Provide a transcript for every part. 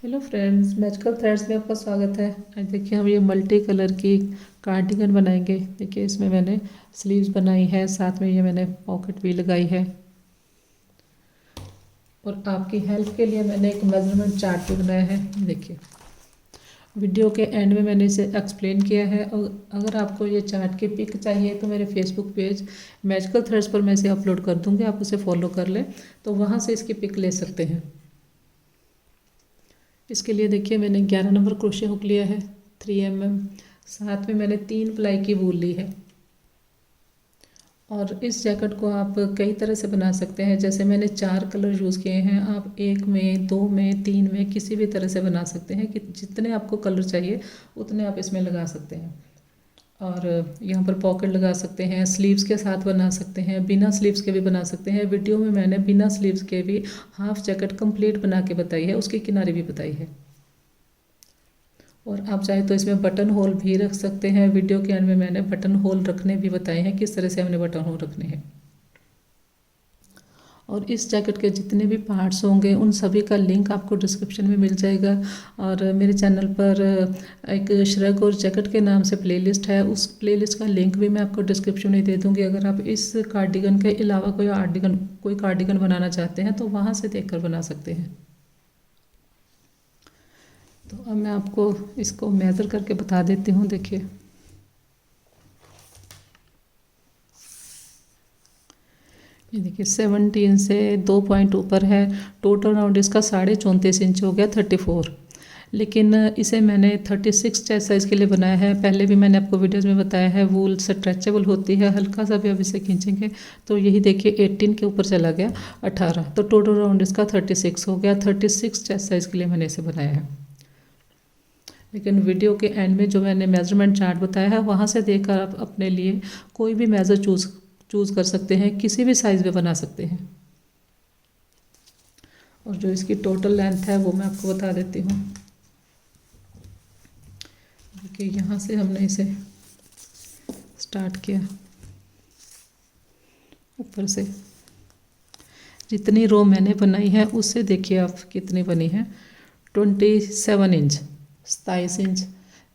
Hello friends, magical threads में आपका स्वागत है। आज देखिए हम ये मल्टी कलर की कार्डिगन बनाएंगे। देखिए इसमें मैंने स्लीव्स बनाई है, साथ में ये मैंने पॉकेट भी लगाई है। और आपकी हेल्प के लिए मैंने एक मेजरमेंट चार्ट भी बनाया है। देखिए वीडियो के एंड में मैंने इसे एक्सप्लेन किया है। और अगर आपको ये चार्ट की पिक चाहिए तो मेरे फेसबुक पेज मैजिकल थ्रेड्स पर मैं इसे अपलोड कर दूँगी, आप उसे फॉलो कर लें तो वहाँ से इसकी पिक ले सकते हैं। इसके लिए देखिए मैंने 11 नंबर क्रोशे हुक लिया है 3 mm। साथ में मैंने 3 प्लाई की वूल ली है। और इस जैकेट को आप कई तरह से बना सकते हैं। जैसे मैंने 4 कलर यूज़ किए हैं, आप 1 में, 2 में, 3 में किसी भी तरह से बना सकते हैं कि जितने आपको कलर चाहिए उतने आप इसमें लगा सकते हैं। और यहाँ पर पॉकेट लगा सकते हैं, स्लीव्स के साथ बना सकते हैं, बिना स्लीव्स के भी बना सकते हैं। वीडियो में मैंने बिना स्लीव्स के भी हाफ जैकेट कंप्लीट बना के बताई है, उसकी किनारे भी बताई है। और आप चाहे तो इसमें बटन होल भी रख सकते हैं। वीडियो के एंड में मैंने बटन होल रखने भी बताए हैं, किस तरह से हमने बटन होल रखने हैं। और इस जैकेट के जितने भी पार्ट्स होंगे उन सभी का लिंक आपको डिस्क्रिप्शन में मिल जाएगा। और मेरे चैनल पर एक श्रग और जैकेट के नाम से प्लेलिस्ट है, उस प्लेलिस्ट का लिंक भी मैं आपको डिस्क्रिप्शन में दे दूँगी। अगर आप इस कार्डिगन के अलावा कोई कार्डिगन बनाना चाहते हैं तो वहाँ से देखकर बना सकते हैं। तो अब मैं आपको इसको मेज़र करके बता देती हूँ। देखिए ये देखिए 17 से 2 पॉइंट ऊपर है। टोटल राउंड इसका 34.5 इंच हो गया, 34। लेकिन इसे मैंने 36 चेस्ट साइज़ के लिए बनाया है। पहले भी मैंने आपको वीडियोज़ में बताया है, वूल स्ट्रेचेबल होती है। हल्का सा भी अब इसे खींचेंगे तो यही देखिए 18 के ऊपर चला गया, 18। तो टोटल राउंड इसका 36 हो गया। 36 चेस्ट साइज़ के लिए मैंने इसे बनाया है। लेकिन वीडियो के एंड में जो मैंने मेजरमेंट चार्ट बताया है वहाँ से देखकर आप अपने लिए कोई भी मेज़र चूज़ कर सकते हैं, किसी भी साइज़ में बना सकते हैं। और जो इसकी टोटल लेंथ है वो मैं आपको बता देती हूँ। देखिए यहाँ से हमने इसे स्टार्ट किया, ऊपर से जितनी रो मैंने बनाई है उससे देखिए आप कितनी बनी है, 27 इंच, 27 इंच।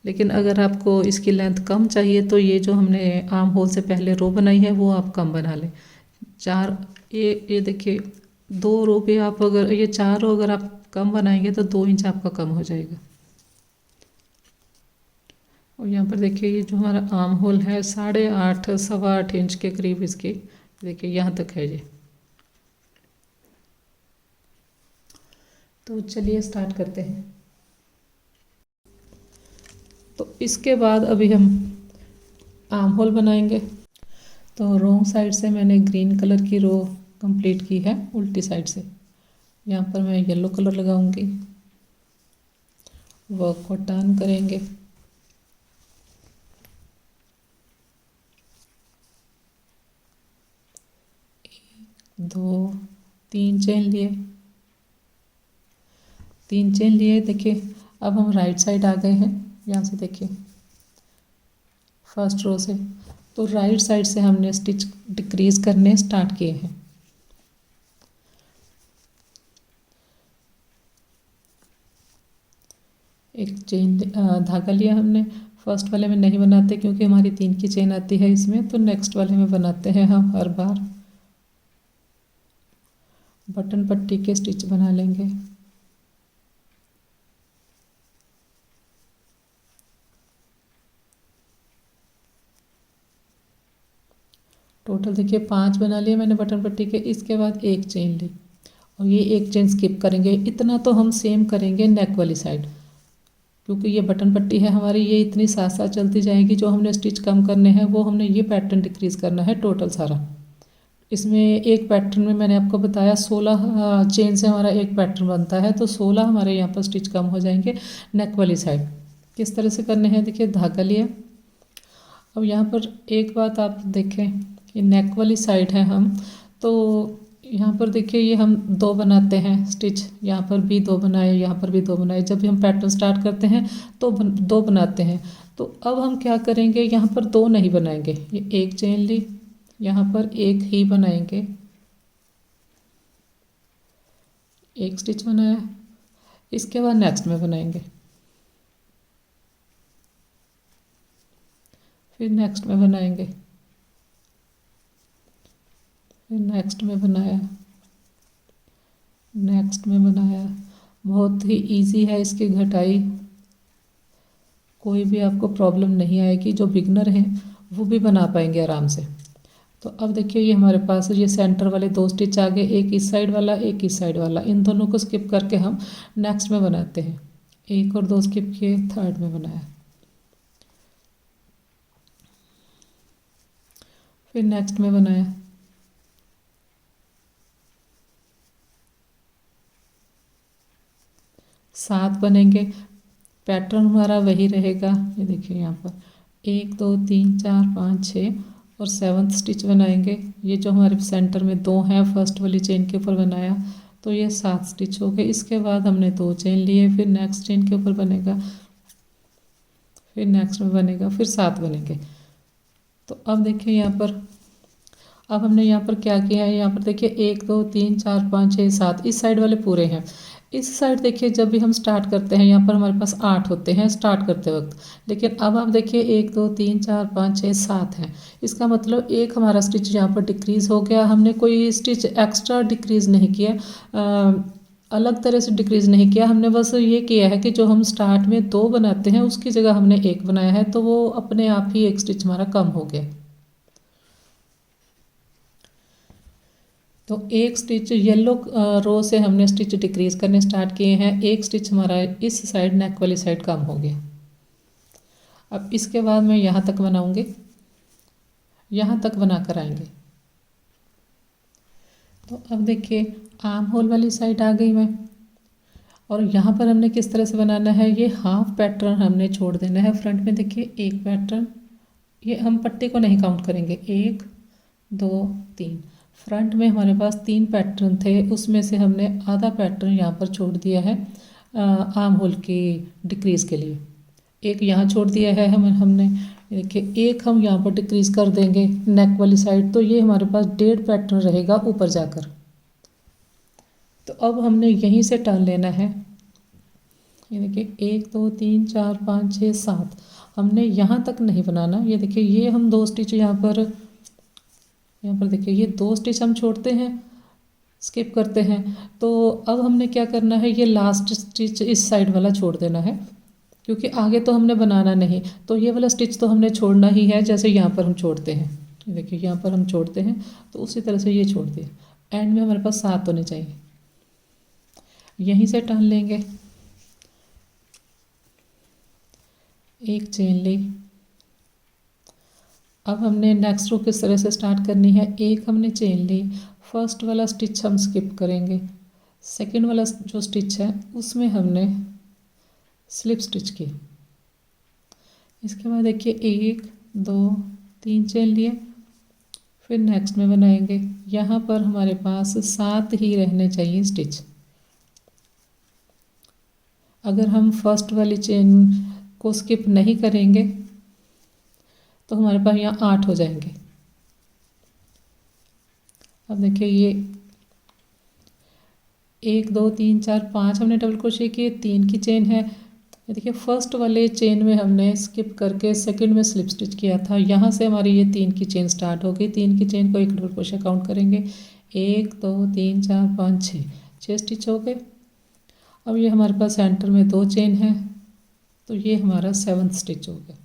लेकिन अगर आपको इसकी लेंथ कम चाहिए तो ये जो हमने आर्म होल से पहले रो बनाई है वो आप कम बना लें। 4, ये देखिए 2 रो पे आप अगर ये 4 रो अगर आप कम बनाएंगे तो 2 इंच आपका कम हो जाएगा। और यहाँ पर देखिए ये जो हमारा आर्म होल है 8.5 सवा 8 इंच के करीब इसकी, देखिए यहाँ तक है ये। तो चलिए स्टार्ट करते हैं। तो इसके बाद अभी हम आर्म होल बनाएंगे। तो रोंग साइड से मैंने ग्रीन कलर की रो कंप्लीट की है, उल्टी साइड से। यहाँ पर मैं येलो कलर लगाऊंगी, वर्क को टर्न करेंगे। दो, 3 चेन लिए, 3 चेन लिए। देखिए अब हम राइट साइड आ गए हैं। यहाँ से देखिए फर्स्ट रो से, तो राइट साइड से हमने स्टिच डिक्रीज करने स्टार्ट किए हैं। एक चेन धागा लिया हमने। फर्स्ट वाले में नहीं बनाते क्योंकि हमारी 3 की चेन आती है इसमें, तो नेक्स्ट वाले में बनाते हैं हम हर बार। बटन पट्टी के स्टिच बना लेंगे। टोटल देखिए 5 बना लिए मैंने बटन पट्टी के। इसके बाद एक चेन ली और ये एक चेन स्किप करेंगे। इतना तो हम सेम करेंगे नेक वाली साइड, क्योंकि ये बटन पट्टी है हमारी, ये इतनी साथ साथ चलती जाएगी। जो हमने स्टिच कम करने हैं वो हमने ये पैटर्न डिक्रीज करना है टोटल सारा। इसमें एक पैटर्न में मैंने आपको बताया 16 चेन से हमारा एक पैटर्न बनता है, तो 16 हमारे यहाँ पर स्टिच कम हो जाएंगे नेक वाली साइड। किस तरह से करने हैं, देखिए धागा लिया। अब यहाँ पर एक बात आप देखें, ये नेक वाली साइड है हम, तो यहाँ पर देखिए ये हम 2 बनाते हैं स्टिच। यहाँ पर भी 2 बनाए, यहाँ पर भी 2 बनाए। जब भी हम पैटर्न स्टार्ट करते हैं तो 2 बनाते हैं। तो अब हम क्या करेंगे, यहाँ पर 2 नहीं बनाएंगे। ये एक चेन ली, यहाँ पर एक ही बनाएंगे, एक स्टिच बनाया। इसके बाद नेक्स्ट में बनाएंगे, फिर नेक्स्ट में बनाएंगे, फिर नेक्स्ट में बनाया, नेक्स्ट में बनाया। बहुत ही इजी है इसकी घटाई, कोई भी आपको प्रॉब्लम नहीं आएगी, जो बिगनर हैं वो भी बना पाएंगे आराम से। तो अब देखिए ये हमारे पास ये सेंटर वाले 2 स्टिच आ गए, एक इस साइड वाला एक इस साइड वाला, इन दोनों को स्किप करके हम नेक्स्ट में बनाते हैं। 1 और 2 स्किप किए, थर्ड में बनाया, फिर नेक्स्ट में बनाया, सात बनेंगे। पैटर्न हमारा वही रहेगा, ये देखिए यहाँ पर 1 2 3 4 5 6 और 7th स्टिच बनाएंगे। ये जो हमारे सेंटर में 2 हैं, फर्स्ट वाली चेन के ऊपर बनाया तो ये 7 स्टिच हो गए। इसके बाद हमने 2 चेन लिए, फिर नेक्स्ट चेन के ऊपर बनेगा, फिर नेक्स्ट में बनेगा, फिर 7 बनेंगे। तो अब देखिए यहाँ पर, अब हमने यहाँ पर क्या किया है, यहाँ पर देखिए 1 2 3 4 5 6 7 इस साइड वाले पूरे हैं। इस साइड देखिए जब भी हम स्टार्ट करते हैं यहाँ पर हमारे पास 8 होते हैं स्टार्ट करते वक्त, लेकिन अब आप देखिए 1 2 3 4 5 6 7 हैं। इसका मतलब एक हमारा स्टिच यहाँ पर डिक्रीज़ हो गया, हमने कोई स्टिच एक्स्ट्रा डिक्रीज़ नहीं किया, अलग तरह से डिक्रीज़ नहीं किया, हमने बस ये किया है कि जो हम स्टार्ट में 2 बनाते हैं उसकी जगह हमने 1 बनाया है, तो वो अपने आप ही एक स्टिच हमारा कम हो गया। तो एक स्टिच येलो रो से हमने स्टिच डिक्रीज करने स्टार्ट किए हैं, एक स्टिच हमारा इस साइड नेक वाली साइड कम हो गया। अब इसके बाद मैं यहाँ तक बनाऊंगी, यहाँ तक बना कर आएंगे। तो अब देखिए आर्म होल वाली साइड आ गई मैं, और यहाँ पर हमने किस तरह से बनाना है, ये हाफ पैटर्न हमने छोड़ देना है। फ्रंट में देखिए एक पैटर्न, ये हम पट्टी को नहीं काउंट करेंगे, 1 2 3, फ्रंट में हमारे पास 3 पैटर्न थे, उसमें से हमने आधा पैटर्न यहाँ पर छोड़ दिया है आर्म होल की डिक्रीज़ के लिए। एक यहाँ छोड़ दिया है हमने देखिए, एक हम यहाँ पर डिक्रीज़ कर देंगे नेक वाली साइड, तो ये हमारे पास 1.5 पैटर्न रहेगा ऊपर जाकर। तो अब हमने यहीं से टान लेना है, ये देखिए 1 2 3 4 5 6 7, हमने यहाँ तक नहीं बनाना। ये देखिए ये हम 2 स्टिच यहाँ पर देखिए ये 2 स्टिच हम छोड़ते हैं, स्किप करते हैं। तो अब हमने क्या करना है, ये लास्ट स्टिच इस साइड वाला छोड़ देना है, क्योंकि आगे तो हमने बनाना नहीं, तो ये वाला स्टिच तो हमने छोड़ना ही है, जैसे यहाँ पर हम छोड़ते हैं। ये देखिए यहाँ पर हम छोड़ते हैं, तो उसी तरह से ये छोड़ दिया। एंड में हमारे पास 7 होने चाहिए, यहीं से टान लेंगे, एक चेन ली। अब हमने नेक्स्ट रो किस तरह से स्टार्ट करनी है, एक हमने चेन ली, फर्स्ट वाला स्टिच हम स्किप करेंगे, सेकंड वाला जो स्टिच है उसमें हमने स्लिप स्टिच की। इसके बाद देखिए 1 2 3 चेन लिए, फिर नेक्स्ट में बनाएंगे। यहाँ पर हमारे पास 7 ही रहने चाहिए स्टिच। अगर हम फर्स्ट वाली चेन को स्किप नहीं करेंगे तो हमारे पास यहाँ 8 हो जाएंगे। अब देखिए ये 1 2 3 4 5 हमने डबल क्रोशे किए, 3 की चेन है। देखिए फर्स्ट वाले चेन में हमने स्किप करके सेकंड में स्लिप स्टिच किया था, यहाँ से हमारी ये 3 की चेन स्टार्ट हो गई। 3 की चेन को एक डबल क्रोशे काउंट करेंगे, 1 2 3 4 5 6 स्टिच हो गए। अब ये हमारे पास सेंटर में 2 चेन है, तो ये हमारा 7th स्टिच हो गया।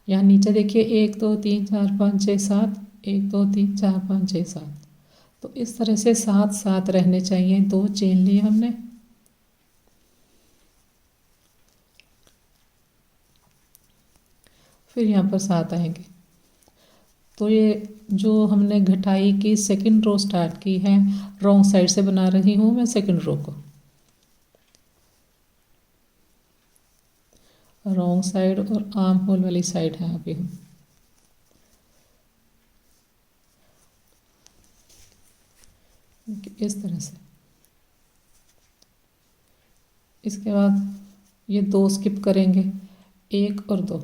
यहाँ नीचे देखिए 1 2 3 4 5 6 7, 1 2 3 4 5 6 7, तो इस तरह से 7 7 रहने चाहिए। 2 चेन लिए हमने, फिर यहाँ पर 7 आएंगे। तो ये जो हमने घटाई की सेकंड रो स्टार्ट की है, रॉन्ग साइड से बना रही हूँ मैं सेकंड रो को, रॉन्ग साइड और आर्म होल वाली साइड है अभी हम। इस तरह से, इसके बाद ये 2 स्किप करेंगे, 1 और 2,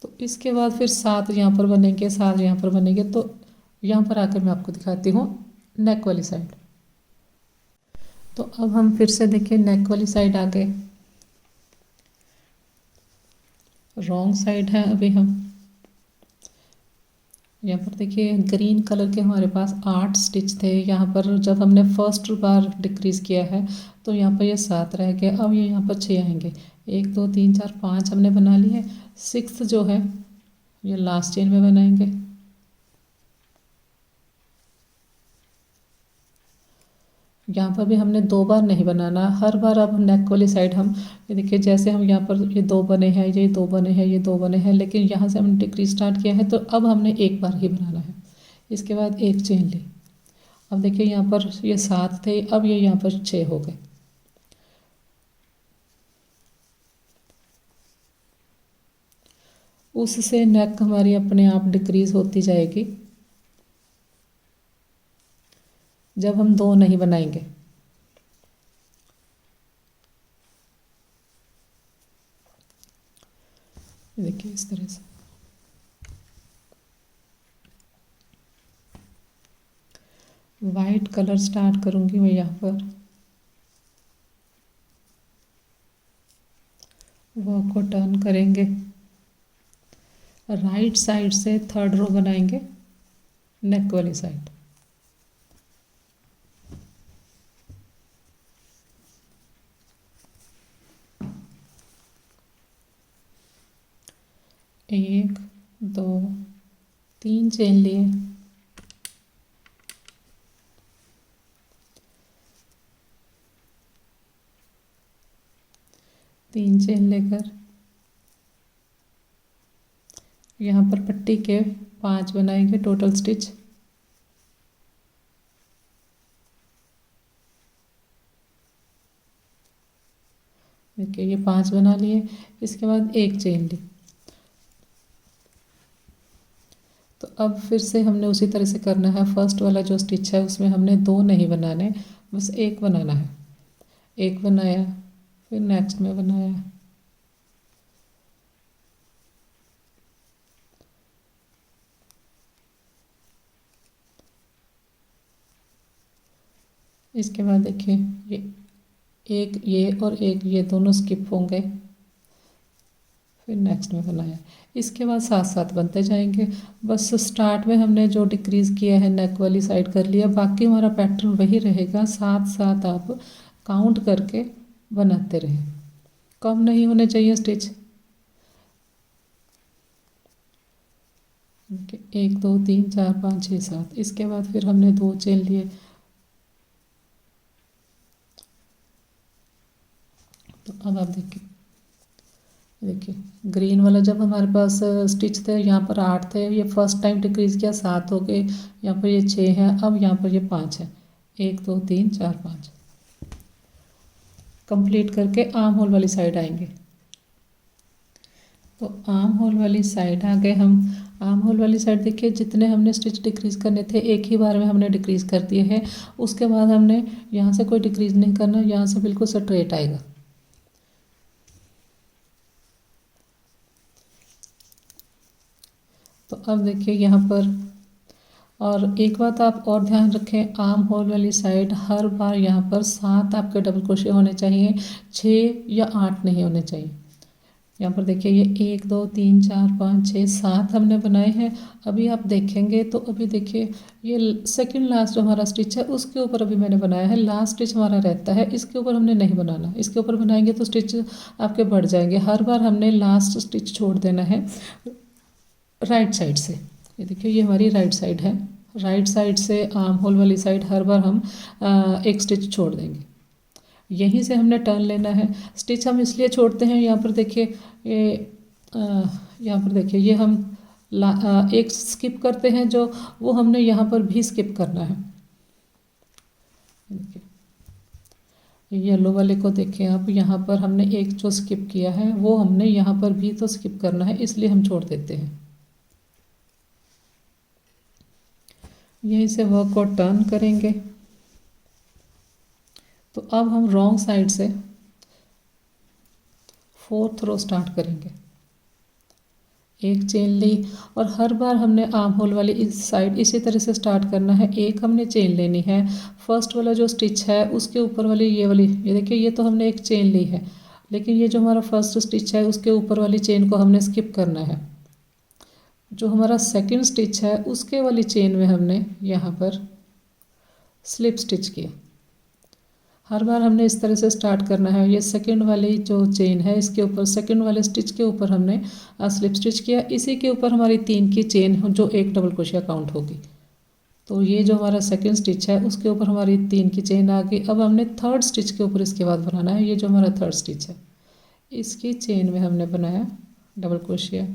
तो इसके बाद फिर 7 यहाँ पर बनेंगे, 7 यहाँ पर बनेंगे। तो यहाँ पर आकर मैं आपको दिखाती हूँ नेक वाली साइड। तो अब हम फिर से देखिए नेक वाली साइड आ गए, रॉन्ग साइड है अभी हम। यहाँ पर देखिए ग्रीन कलर के हमारे पास 8 स्टिच थे, यहाँ पर जब हमने फर्स्ट बार डिक्रीज़ किया है तो यहाँ पर ये 7 रह गए। अब ये यहाँ पर 6 आएंगे, 1 2 3 4 5 हमने बना लिए। 6th जो है ये लास्ट चेन में बनाएंगे। यहाँ पर भी हमने 2 बार नहीं बनाना, हर बार अब नेक वाली साइड हम ये देखिए, जैसे हम यहाँ पर ये 2 बने हैं, ये 2 बने हैं, ये 2 बने हैं, लेकिन यहाँ से हमने डिक्रीज स्टार्ट किया है तो अब हमने एक बार ही बनाना है। इसके बाद एक चेन ली। अब देखिए यहाँ पर ये 7 थे, अब ये यहाँ पर 6 हो गए। उससे नेक हमारी अपने आप डिक्रीज होती जाएगी जब हम 2 नहीं बनाएंगे। देखिए इस तरह से वाइट कलर स्टार्ट करूँगी मैं यहाँ पर, वर्क को टर्न करेंगे, राइट साइड से 3rd रो बनाएंगे नेक वाली साइड। एक 2 3 चेन लिए, तीन चेन लेकर यहाँ पर पट्टी के 5 बनाएंगे टोटल स्टिच। देखिए ये 5 बना लिए। इसके बाद एक चेन ली। तो अब फिर से हमने उसी तरह से करना है, फर्स्ट वाला जो स्टिच है उसमें हमने 2 नहीं बनाने, बस एक बनाना है। एक बनाया, फिर नेक्स्ट में बनाया, इसके बाद देखिए ये और एक ये दोनों स्किप होंगे, फिर नेक्स्ट में बनाया। इसके बाद साथ साथ बनते जाएंगे। बस स्टार्ट में हमने जो डिक्रीज़ किया है नेक वाली साइड कर लिया, बाकी हमारा पैटर्न वही रहेगा। साथ साथ आप काउंट करके बनाते रहें, कम नहीं होने चाहिए स्टिच। 1 2 3 4 5 6 7। इसके बाद फिर हमने 2 चेन लिए। तो अब आप देखिए ग्रीन वाला जब हमारे पास स्टिच थे यहाँ पर 8 थे, ये फर्स्ट टाइम डिक्रीज़ किया 7 हो गए, यहाँ पर ये 6 है, अब यहाँ पर ये 5 है। 1 2 3 4 5 कंप्लीट करके आर्म होल वाली साइड आएंगे। तो आर्म होल वाली साइड आ गए हम। आर्म होल वाली साइड देखिए जितने हमने स्टिच डिक्रीज़ करने थे एक ही बार में हमने डिक्रीज़ कर दिए हैं। उसके बाद हमने यहाँ से कोई डिक्रीज़ नहीं करना, यहाँ से बिल्कुल स्ट्रेट आएगा। तो अब देखिए यहाँ पर, और एक बात आप और ध्यान रखें, आर्म होल वाली साइड हर बार यहाँ पर 7 आपके डबल क्रोशे होने चाहिए, 6 या 8 नहीं होने चाहिए। यहाँ पर देखिए ये 1 2 3 4 5 6 7 हमने बनाए हैं। अभी आप देखेंगे तो अभी देखिए ये सेकंड लास्ट जो हमारा स्टिच है उसके ऊपर अभी मैंने बनाया है, लास्ट स्टिच हमारा रहता है, इसके ऊपर हमने नहीं बनाना। इसके ऊपर बनाएंगे तो स्टिच आपके बढ़ जाएंगे। हर बार हमने लास्ट स्टिच छोड़ देना है राइट साइड से। ये देखिए ये हमारी राइट साइड है, राइट साइड से आर्म होल वाली साइड हर बार हम एक स्टिच छोड़ देंगे। यहीं से हमने टर्न लेना है। स्टिच हम इसलिए छोड़ते हैं, यहाँ पर देखिए ये यहाँ पर देखिए ये हम एक स्किप करते हैं जो वो हमने यहाँ पर भी स्किप करना है। येलो वाले को देखें आप, यहाँ पर हमने एक जो स्किप किया है वो हमने यहाँ पर भी तो स्किप करना है, इसलिए हम छोड़ देते हैं। यहीं से वर्क को टर्न करेंगे। तो अब हम रॉन्ग साइड से 4th रो स्टार्ट करेंगे। एक चेन ली और हर बार हमने आर्म होल वाली इस साइड इसी तरह से स्टार्ट करना है। एक हमने चेन लेनी है, फर्स्ट वाला जो स्टिच है उसके ऊपर वाली ये वाली, ये देखिए ये तो हमने एक चेन ली है, लेकिन ये जो हमारा फर्स्ट स्टिच है उसके ऊपर वाली चेन को हमने स्किप करना है। जो हमारा सेकंड स्टिच है उसके वाली चेन में हमने यहाँ पर स्लिप स्टिच किया। हर बार हमने इस तरह से स्टार्ट करना है। ये सेकंड वाली जो चेन है इसके ऊपर सेकंड वाले स्टिच के ऊपर हमने स्लिप स्टिच किया, इसी के ऊपर हमारी 3 की चेन जो एक डबल क्रोशिया काउंट होगी। तो ये जो हमारा सेकंड स्टिच है उसके ऊपर हमारी 3 की चेन आ गई। अब हमने थर्ड स्टिच के ऊपर इसके बाद बनाना है। ये जो हमारा थर्ड स्टिच है इसकी चेन में हमने बनाया डबल क्रोशिया।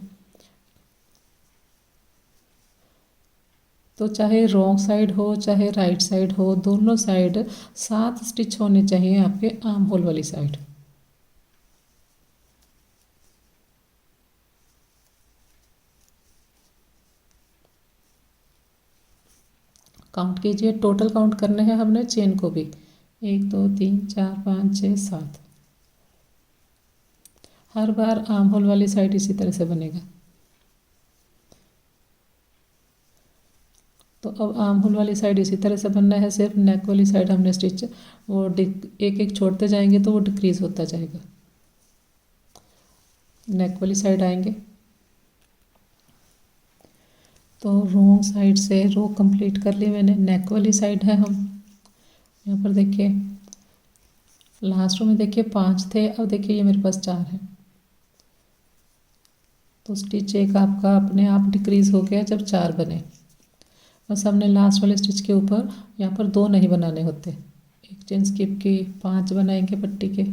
तो चाहे रॉन्ग साइड हो चाहे राइट साइड हो, दोनों साइड 7 स्टिच होने चाहिए आपके आर्म होल वाली साइड। काउंट कीजिए, टोटल काउंट करने हैं हमने चेन को भी, 1 2 3 4 5 6 7। हर बार आर्म होल वाली साइड इसी तरह से बनेगा। तो अब आर्म होल वाली साइड इसी तरह से बनना है, सिर्फ नेक वाली साइड हमने स्टिच वो एक एक छोड़ते जाएंगे तो वो डिक्रीज होता जाएगा। नेक वाली साइड आएंगे तो रोंग साइड से रो कंप्लीट कर ली मैंने। नेक वाली साइड है, हम यहाँ पर देखिए लास्ट रो में देखिए 5 थे, अब देखिए ये मेरे पास 4 है। तो स्टिच एक आपका अपने आप डिक्रीज हो गया जब 4 बने। बस हमने लास्ट वाले स्टिच के ऊपर यहाँ पर 2 नहीं बनाने होते, एक चेन स्किप की 5 बनाएंगे पट्टी के।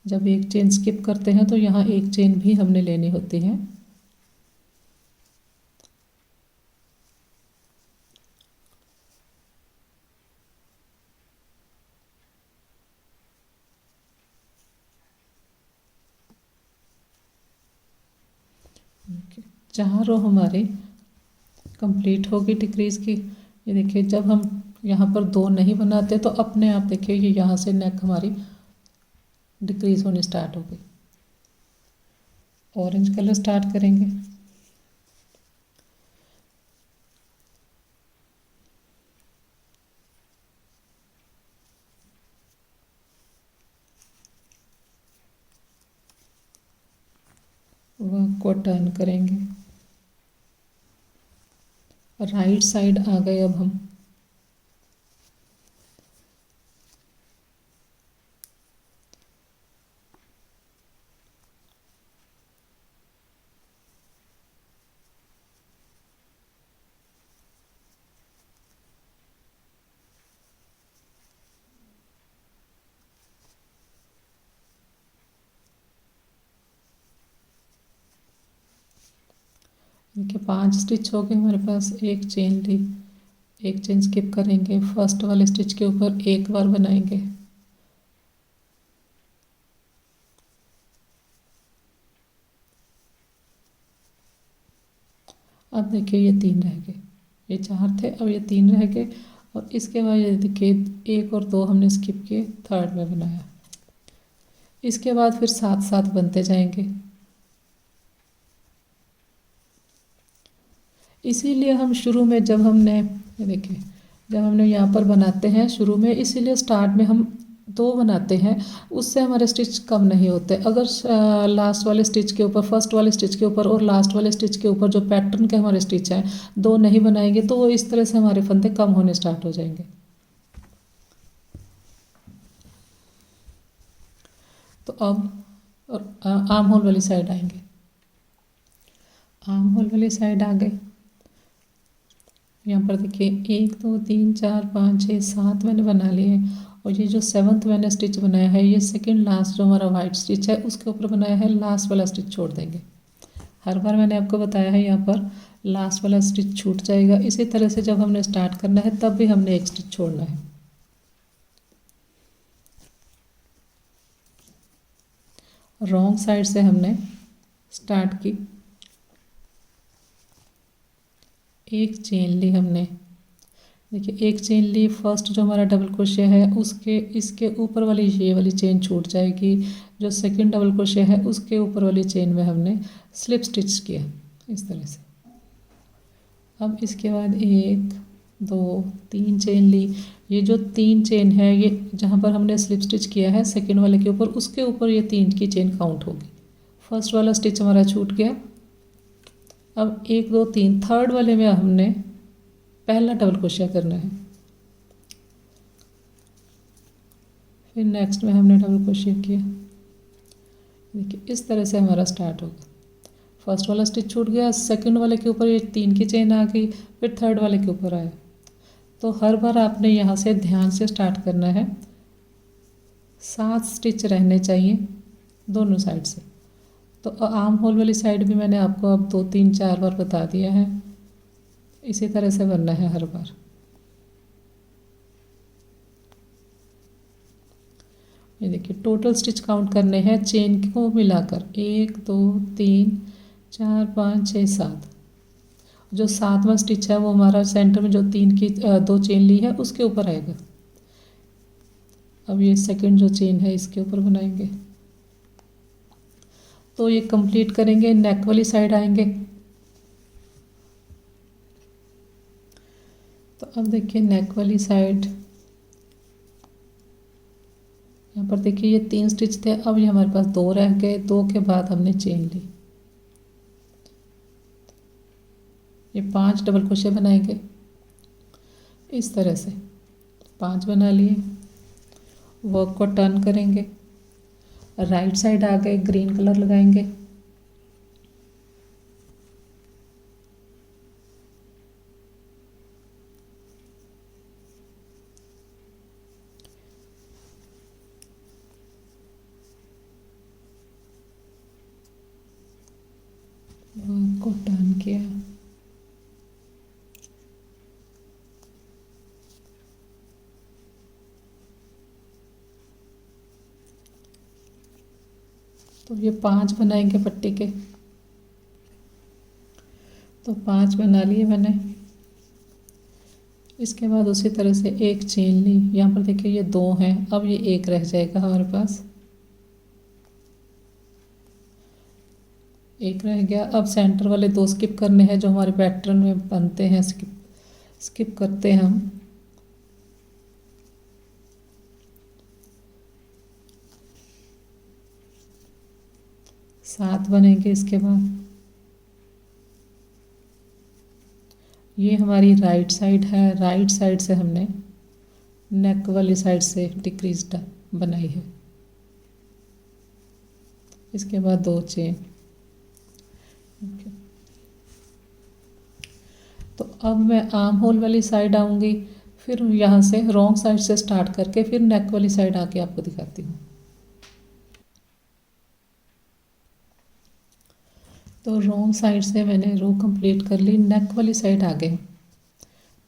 जब एक चेन स्किप करते हैं तो यहाँ एक चेन भी हमने लेनी होती है। चार रो हमारे कंप्लीट होगी डिक्रीज की। ये देखिए जब हम यहाँ पर 2 नहीं बनाते तो अपने आप देखिए ये यहाँ से नेक हमारी डिक्रीज होने स्टार्ट हो गई। ऑरेंज कलर स्टार्ट करेंगे। वर्क को टर्न करेंगे, राइट साइड आ गए अब हम। देखिए 5 स्टिच हो गए हमारे पास, एक चेन ली, एक चेन स्किप करेंगे, फर्स्ट वाले स्टिच के ऊपर एक बार बनाएंगे। अब देखिए ये 3 रह गए, ये 4 थे अब ये 3 रह गए। और इसके बाद ये देखिए 1 और 2 हमने स्किप किए, थर्ड में बनाया। इसके बाद फिर 7 7 बनते जाएंगे। इसीलिए हम शुरू में जब हमने ये देखिए जब हमने यहाँ पर बनाते हैं शुरू में, इसीलिए स्टार्ट में हम 2 बनाते हैं, उससे हमारे स्टिच कम नहीं होते। अगर लास्ट वाले स्टिच के ऊपर फर्स्ट वाले स्टिच के ऊपर और लास्ट वाले स्टिच के ऊपर जो पैटर्न के हमारे स्टिच हैं 2 नहीं बनाएंगे तो वो इस तरह से हमारे फंदे कम होने स्टार्ट हो जाएंगे। तो अब आर्म होल वाली साइड आएंगे। आर्म होल वाली साइड आ गए। यहाँ पर देखिए 1 2 3 4 5 6 7 मैंने बना लिए हैं। और ये जो 7th मैंने स्टिच बनाया है ये सेकंड लास्ट जो हमारा वाइट स्टिच है उसके ऊपर बनाया है, लास्ट वाला स्टिच छोड़ देंगे। हर बार मैंने आपको बताया है यहाँ पर लास्ट वाला स्टिच छूट जाएगा। इसी तरह से जब हमने स्टार्ट करना है तब भी हमने एक स्टिच छोड़ना है। रॉन्ग साइड से हमने स्टार्ट की, एक चेन ली हमने, देखिए एक चेन ली, फर्स्ट जो हमारा डबल क्रोशिया है उसके इसके ऊपर वाली ये वाली चेन छूट जाएगी। जो सेकंड डबल क्रोशिया है उसके ऊपर वाली चेन में हमने स्लिप स्टिच किया इस तरह से। अब इसके बाद 1 2 3 चेन ली। ये जो 3 चेन है ये जहाँ पर हमने स्लिप स्टिच किया है सेकंड वाले के ऊपर, उसके ऊपर ये 3 की चेन काउंट होगी। फर्स्ट वाला स्टिच हमारा छूट गया। अब 1 2 3 थर्ड वाले में हमने पहला डबल क्रोशिया करना है, फिर नेक्स्ट में हमने डबल क्रोशिया किया। देखिए इस तरह से हमारा स्टार्ट होगा। फर्स्ट वाला स्टिच छूट गया, सेकंड वाले के ऊपर ये 3 की चेन आ गई, फिर थर्ड वाले के ऊपर आया। तो हर बार आपने यहाँ से ध्यान से स्टार्ट करना है। 7 स्टिच रहने चाहिए दोनों साइड से। तो आर्म होल वाली साइड भी मैंने आपको अब 2 3 4 बार बता दिया है। इसी तरह से बनना है हर बार। ये देखिए टोटल स्टिच काउंट करने हैं चेन को मिलाकर 1 2 3 4 5 6 7। जो 7वां स्टिच है वो हमारा सेंटर में जो 3 की 2 चेन ली है उसके ऊपर आएगा। अब ये सेकंड जो चेन है इसके ऊपर बनाएंगे। तो ये कंप्लीट करेंगे, नेक वाली साइड आएंगे। तो अब देखिए नेक वाली साइड, यहाँ पर देखिए ये 3 स्टिच थे, अब ये हमारे पास 2 रह गए। 2 के बाद हमने चेन ली। ये 5 डबल क्रोशिया बनाएंगे इस तरह से। 5 बना लिए। वर्क को टर्न करेंगे, राइट साइड आ गए, ग्रीन कलर लगाएंगे। वर्क को टर्न किया। तो ये 5 बनाएंगे पट्टी के। तो 5 बना लिए मैंने। इसके बाद उसी तरह से एक चेन ली। यहाँ पर देखिए ये 2 हैं, अब ये 1 रह जाएगा हमारे पास। 1 रह गया। अब सेंटर वाले 2 स्किप करने हैं जो हमारे पैटर्न में बनते हैं। स्किप करते हैं हम। सात बनेंगे इसके बाद। ये हमारी राइट साइड है, राइट साइड से हमने नेक वाली साइड से डिक्रीज बनाई है। इसके बाद 2 चेन। तो अब मैं आर्म होल वाली साइड आऊँगी, फिर यहाँ से रॉन्ग साइड से स्टार्ट करके फिर नेक वाली साइड आके आपको दिखाती हूँ। तो रॉन्ग साइड से मैंने रो कंप्लीट कर ली, नेक वाली साइड आ गए।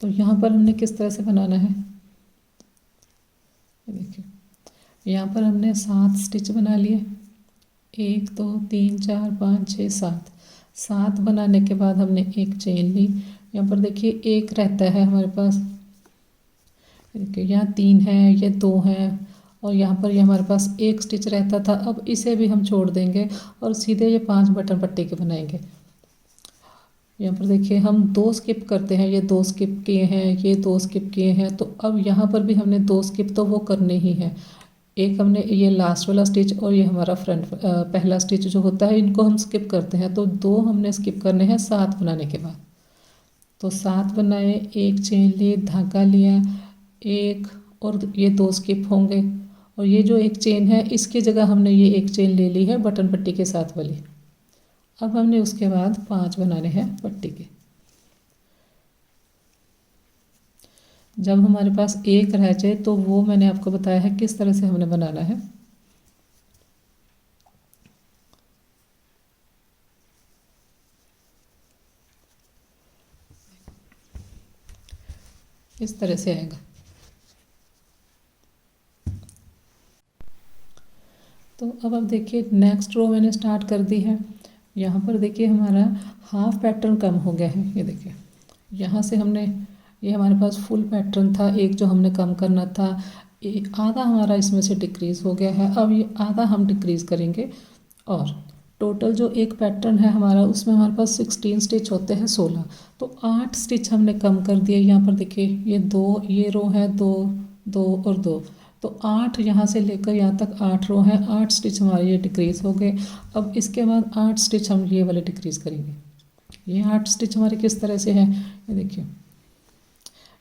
तो यहाँ पर हमने किस तरह से बनाना है, देखिए यहाँ पर हमने 7 स्टिच बना लिए। 1 2 3 4 5 6 7। 7 बनाने के बाद हमने एक चेन ली। यहाँ पर देखिए 1 रहता है हमारे पास। देखिए यहाँ 3 है, ये 2 है, और यहाँ पर ये हमारे पास 1 स्टिच रहता था। अब इसे भी हम छोड़ देंगे और सीधे ये 5 बटन पट्टी के बनाएंगे। यहाँ पर देखिए हम 2 स्किप करते हैं, ये 2 स्किप किए हैं, ये 2 स्किप किए हैं। तो अब यहाँ पर भी हमने 2 स्किप तो वो करने ही हैं। एक हमने ये लास्ट वाला स्टिच और ये हमारा फ्रंट पहला स्टिच जो होता है, इनको हम स्किप करते हैं। तो 2 हमने स्किप करने हैं 7 बनाने के बाद। तो 7 बनाए, एक चेन ली, धागा लिया, 1 और ये 2 स्किप होंगे। और ये जो एक चेन है इसकी जगह हमने ये एक चेन ले ली है बटन पट्टी के साथ वाली। अब हमने उसके बाद 5 बनाने हैं पट्टी के। जब हमारे पास 1 रह जाए तो वो मैंने आपको बताया है किस तरह से हमने बनाना है। इस तरह से आएगा। तो अब देखिए नेक्स्ट रो मैंने स्टार्ट कर दी है। यहाँ पर देखिए हमारा हाफ पैटर्न कम हो गया है। ये देखिए यहाँ से हमने ये हमारे पास फुल पैटर्न था, एक जो हमने कम करना था, आधा हमारा इसमें से डिक्रीज़ हो गया है। अब ये आधा हम डिक्रीज़ करेंगे और टोटल जो एक पैटर्न है हमारा उसमें हमारे पास 16 स्टिच होते हैं, 16। तो 8 स्टिच हमने कम कर दिए। यहाँ पर देखिए ये 2, ये रो है 2, 2 और 2, तो 8 यहाँ से लेकर यहाँ तक 8 रो हैं, 8 स्टिच हमारे ये डिक्रीज़ हो गए। अब इसके बाद 8 स्टिच हम ये वाले डिक्रीज़ करेंगे। ये 8 स्टिच हमारे किस तरह से हैं, ये देखिए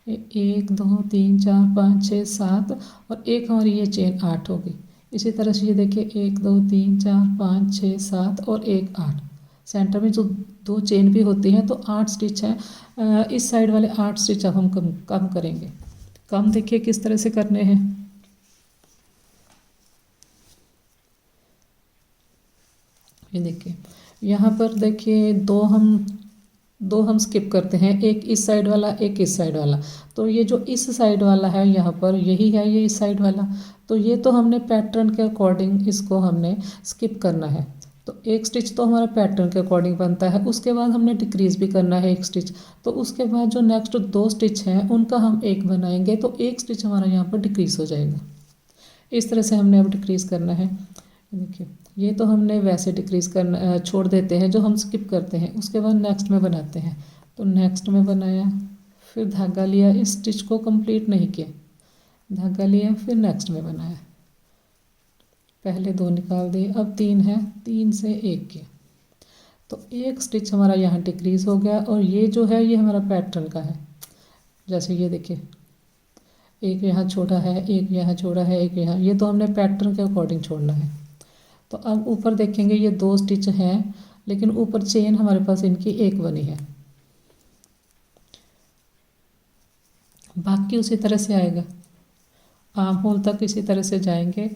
1 2 3 4 5 6 7 और एक हमारी ये चेन 8 हो गई। इसी तरह से ये देखिए 1 2 3 4 5 6 7 और एक 8। सेंटर में जो 2 चेन भी होती हैं तो 8 स्टिच हैं। इस साइड वाले 8 स्टिच अब हम कम करेंगे। कम देखिए किस तरह से करने हैं, ये देखिए यहाँ पर देखिए दो हम स्किप करते हैं, एक इस साइड वाला एक इस साइड वाला। तो ये जो इस साइड वाला है यहाँ पर यही है ये इस साइड वाला, तो ये तो हमने पैटर्न के अकॉर्डिंग इसको हमने स्किप करना है। तो एक स्टिच तो हमारा पैटर्न के अकॉर्डिंग बनता है, उसके बाद हमने डिक्रीज़ भी करना है एक स्टिच। तो उसके बाद जो नेक्स्ट 2 स्टिच हैं उनका हम एक बनाएंगे, तो एक स्टिच हमारा यहाँ पर डिक्रीज़ हो जाएगा। इस तरह से हमने अब डिक्रीज़ करना है। देखिए ये तो हमने वैसे डिक्रीज़ करना छोड़ देते हैं जो हम स्किप करते हैं, उसके बाद नेक्स्ट में बनाते हैं। तो नेक्स्ट में बनाया, फिर धागा लिया, इस स्टिच को कंप्लीट नहीं किया, धागा लिया, फिर नेक्स्ट में बनाया, पहले 2 निकाल दिए, अब 3 है, 3 से 1 किया, तो एक स्टिच हमारा यहाँ डिक्रीज़ हो गया। और ये जो है ये हमारा पैटर्न का है, जैसे ये देखिए एक यहाँ छोड़ा है, एक यहाँ छोड़ा है, एक यहाँ, ये तो हमने पैटर्न के अकॉर्डिंग छोड़ना है। तो अब ऊपर देखेंगे ये 2 स्टिच हैं, लेकिन ऊपर चेन हमारे पास इनकी एक बनी है, बाकी उसी तरह से आएगा, आर्म होल तक इसी तरह से जाएंगे।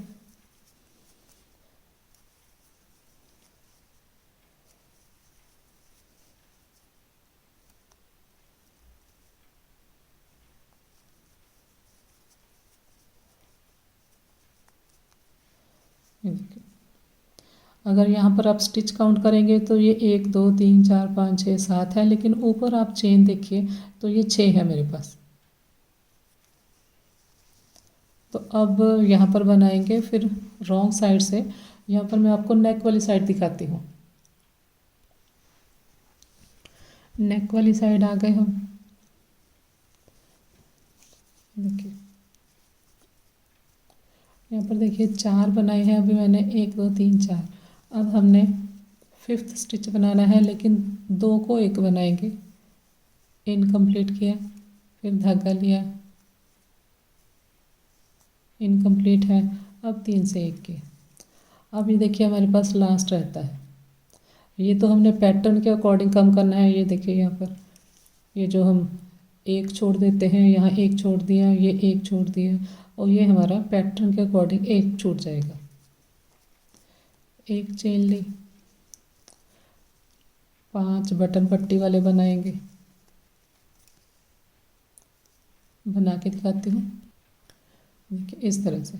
ये देखिए अगर यहाँ पर आप स्टिच काउंट करेंगे तो ये 1 2 3 4 5 6 7 है, लेकिन ऊपर आप चेन देखिए तो ये 6 है मेरे पास। तो अब यहाँ पर बनाएंगे फिर रॉन्ग साइड से। यहाँ पर मैं आपको नेक वाली साइड दिखाती हूँ। नेक वाली साइड आ गए हम, देखिए यहाँ पर देखिए 4 बनाए हैं अभी मैंने, 1 2 3 4। अब हमने 5th स्टिच बनाना है, लेकिन 2 को 1 बनाएंगे, इनकम्प्लीट किया, फिर धागा लिया, इनकम्प्लीट है, अब 3 से 1 किया। अब ये देखिए हमारे पास लास्ट रहता है, ये तो हमने पैटर्न के अकॉर्डिंग कम करना है। ये देखिए यहाँ पर ये जो हम 1 छोड़ देते हैं, यहाँ 1 छोड़ दिया, ये 1 छोड़ दिया, और ये हमारा पैटर्न के अकॉर्डिंग 1 छूट जाएगा। 1 चेन ली, 5 बटन पट्टी वाले बनाएंगे, बना के दिखाती हूँ, देखिए इस तरह से।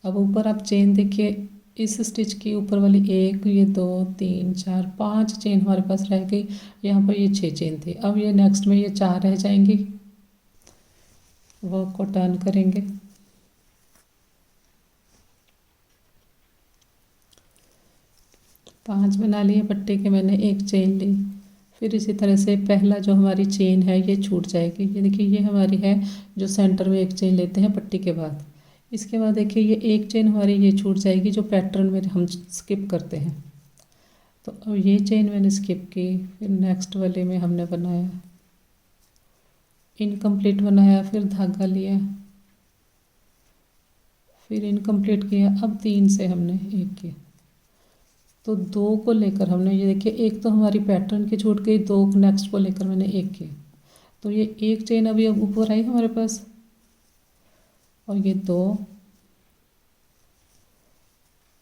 अब ऊपर आप चेन देखिए, इस स्टिच की ऊपर वाली 1, ये 2 3 4 5 चेन हमारे पास रह गई। यहाँ पर ये 6 चेन थी, अब ये नेक्स्ट में ये 4 रह जाएंगी। वर्क को टर्न करेंगे, पांच बना लिए पट्टी के मैंने, 1 चेन ली, फिर इसी तरह से पहला जो हमारी चेन है ये छूट जाएगी। ये देखिए ये हमारी है जो सेंटर में 1 चेन लेते हैं पट्टी के बाद। इसके बाद देखिए ये 1 चेन हमारी ये छूट जाएगी जो पैटर्न में हम स्किप करते हैं। तो अब ये चेन मैंने स्किप की, फिर नेक्स्ट वाले में हमने बनाया, इनकम्प्लीट बनाया, फिर धागा लिया, फिर इनकम्प्लीट किया, अब 3 से हमने 1 किया। तो 2 को लेकर हमने, ये देखिए एक तो हमारी पैटर्न की छूट गई, 2 नेक्स्ट को लेकर मैंने 1 किया। तो ये 1 चेन अभी अब ऊपर आई हमारे पास, और ये 2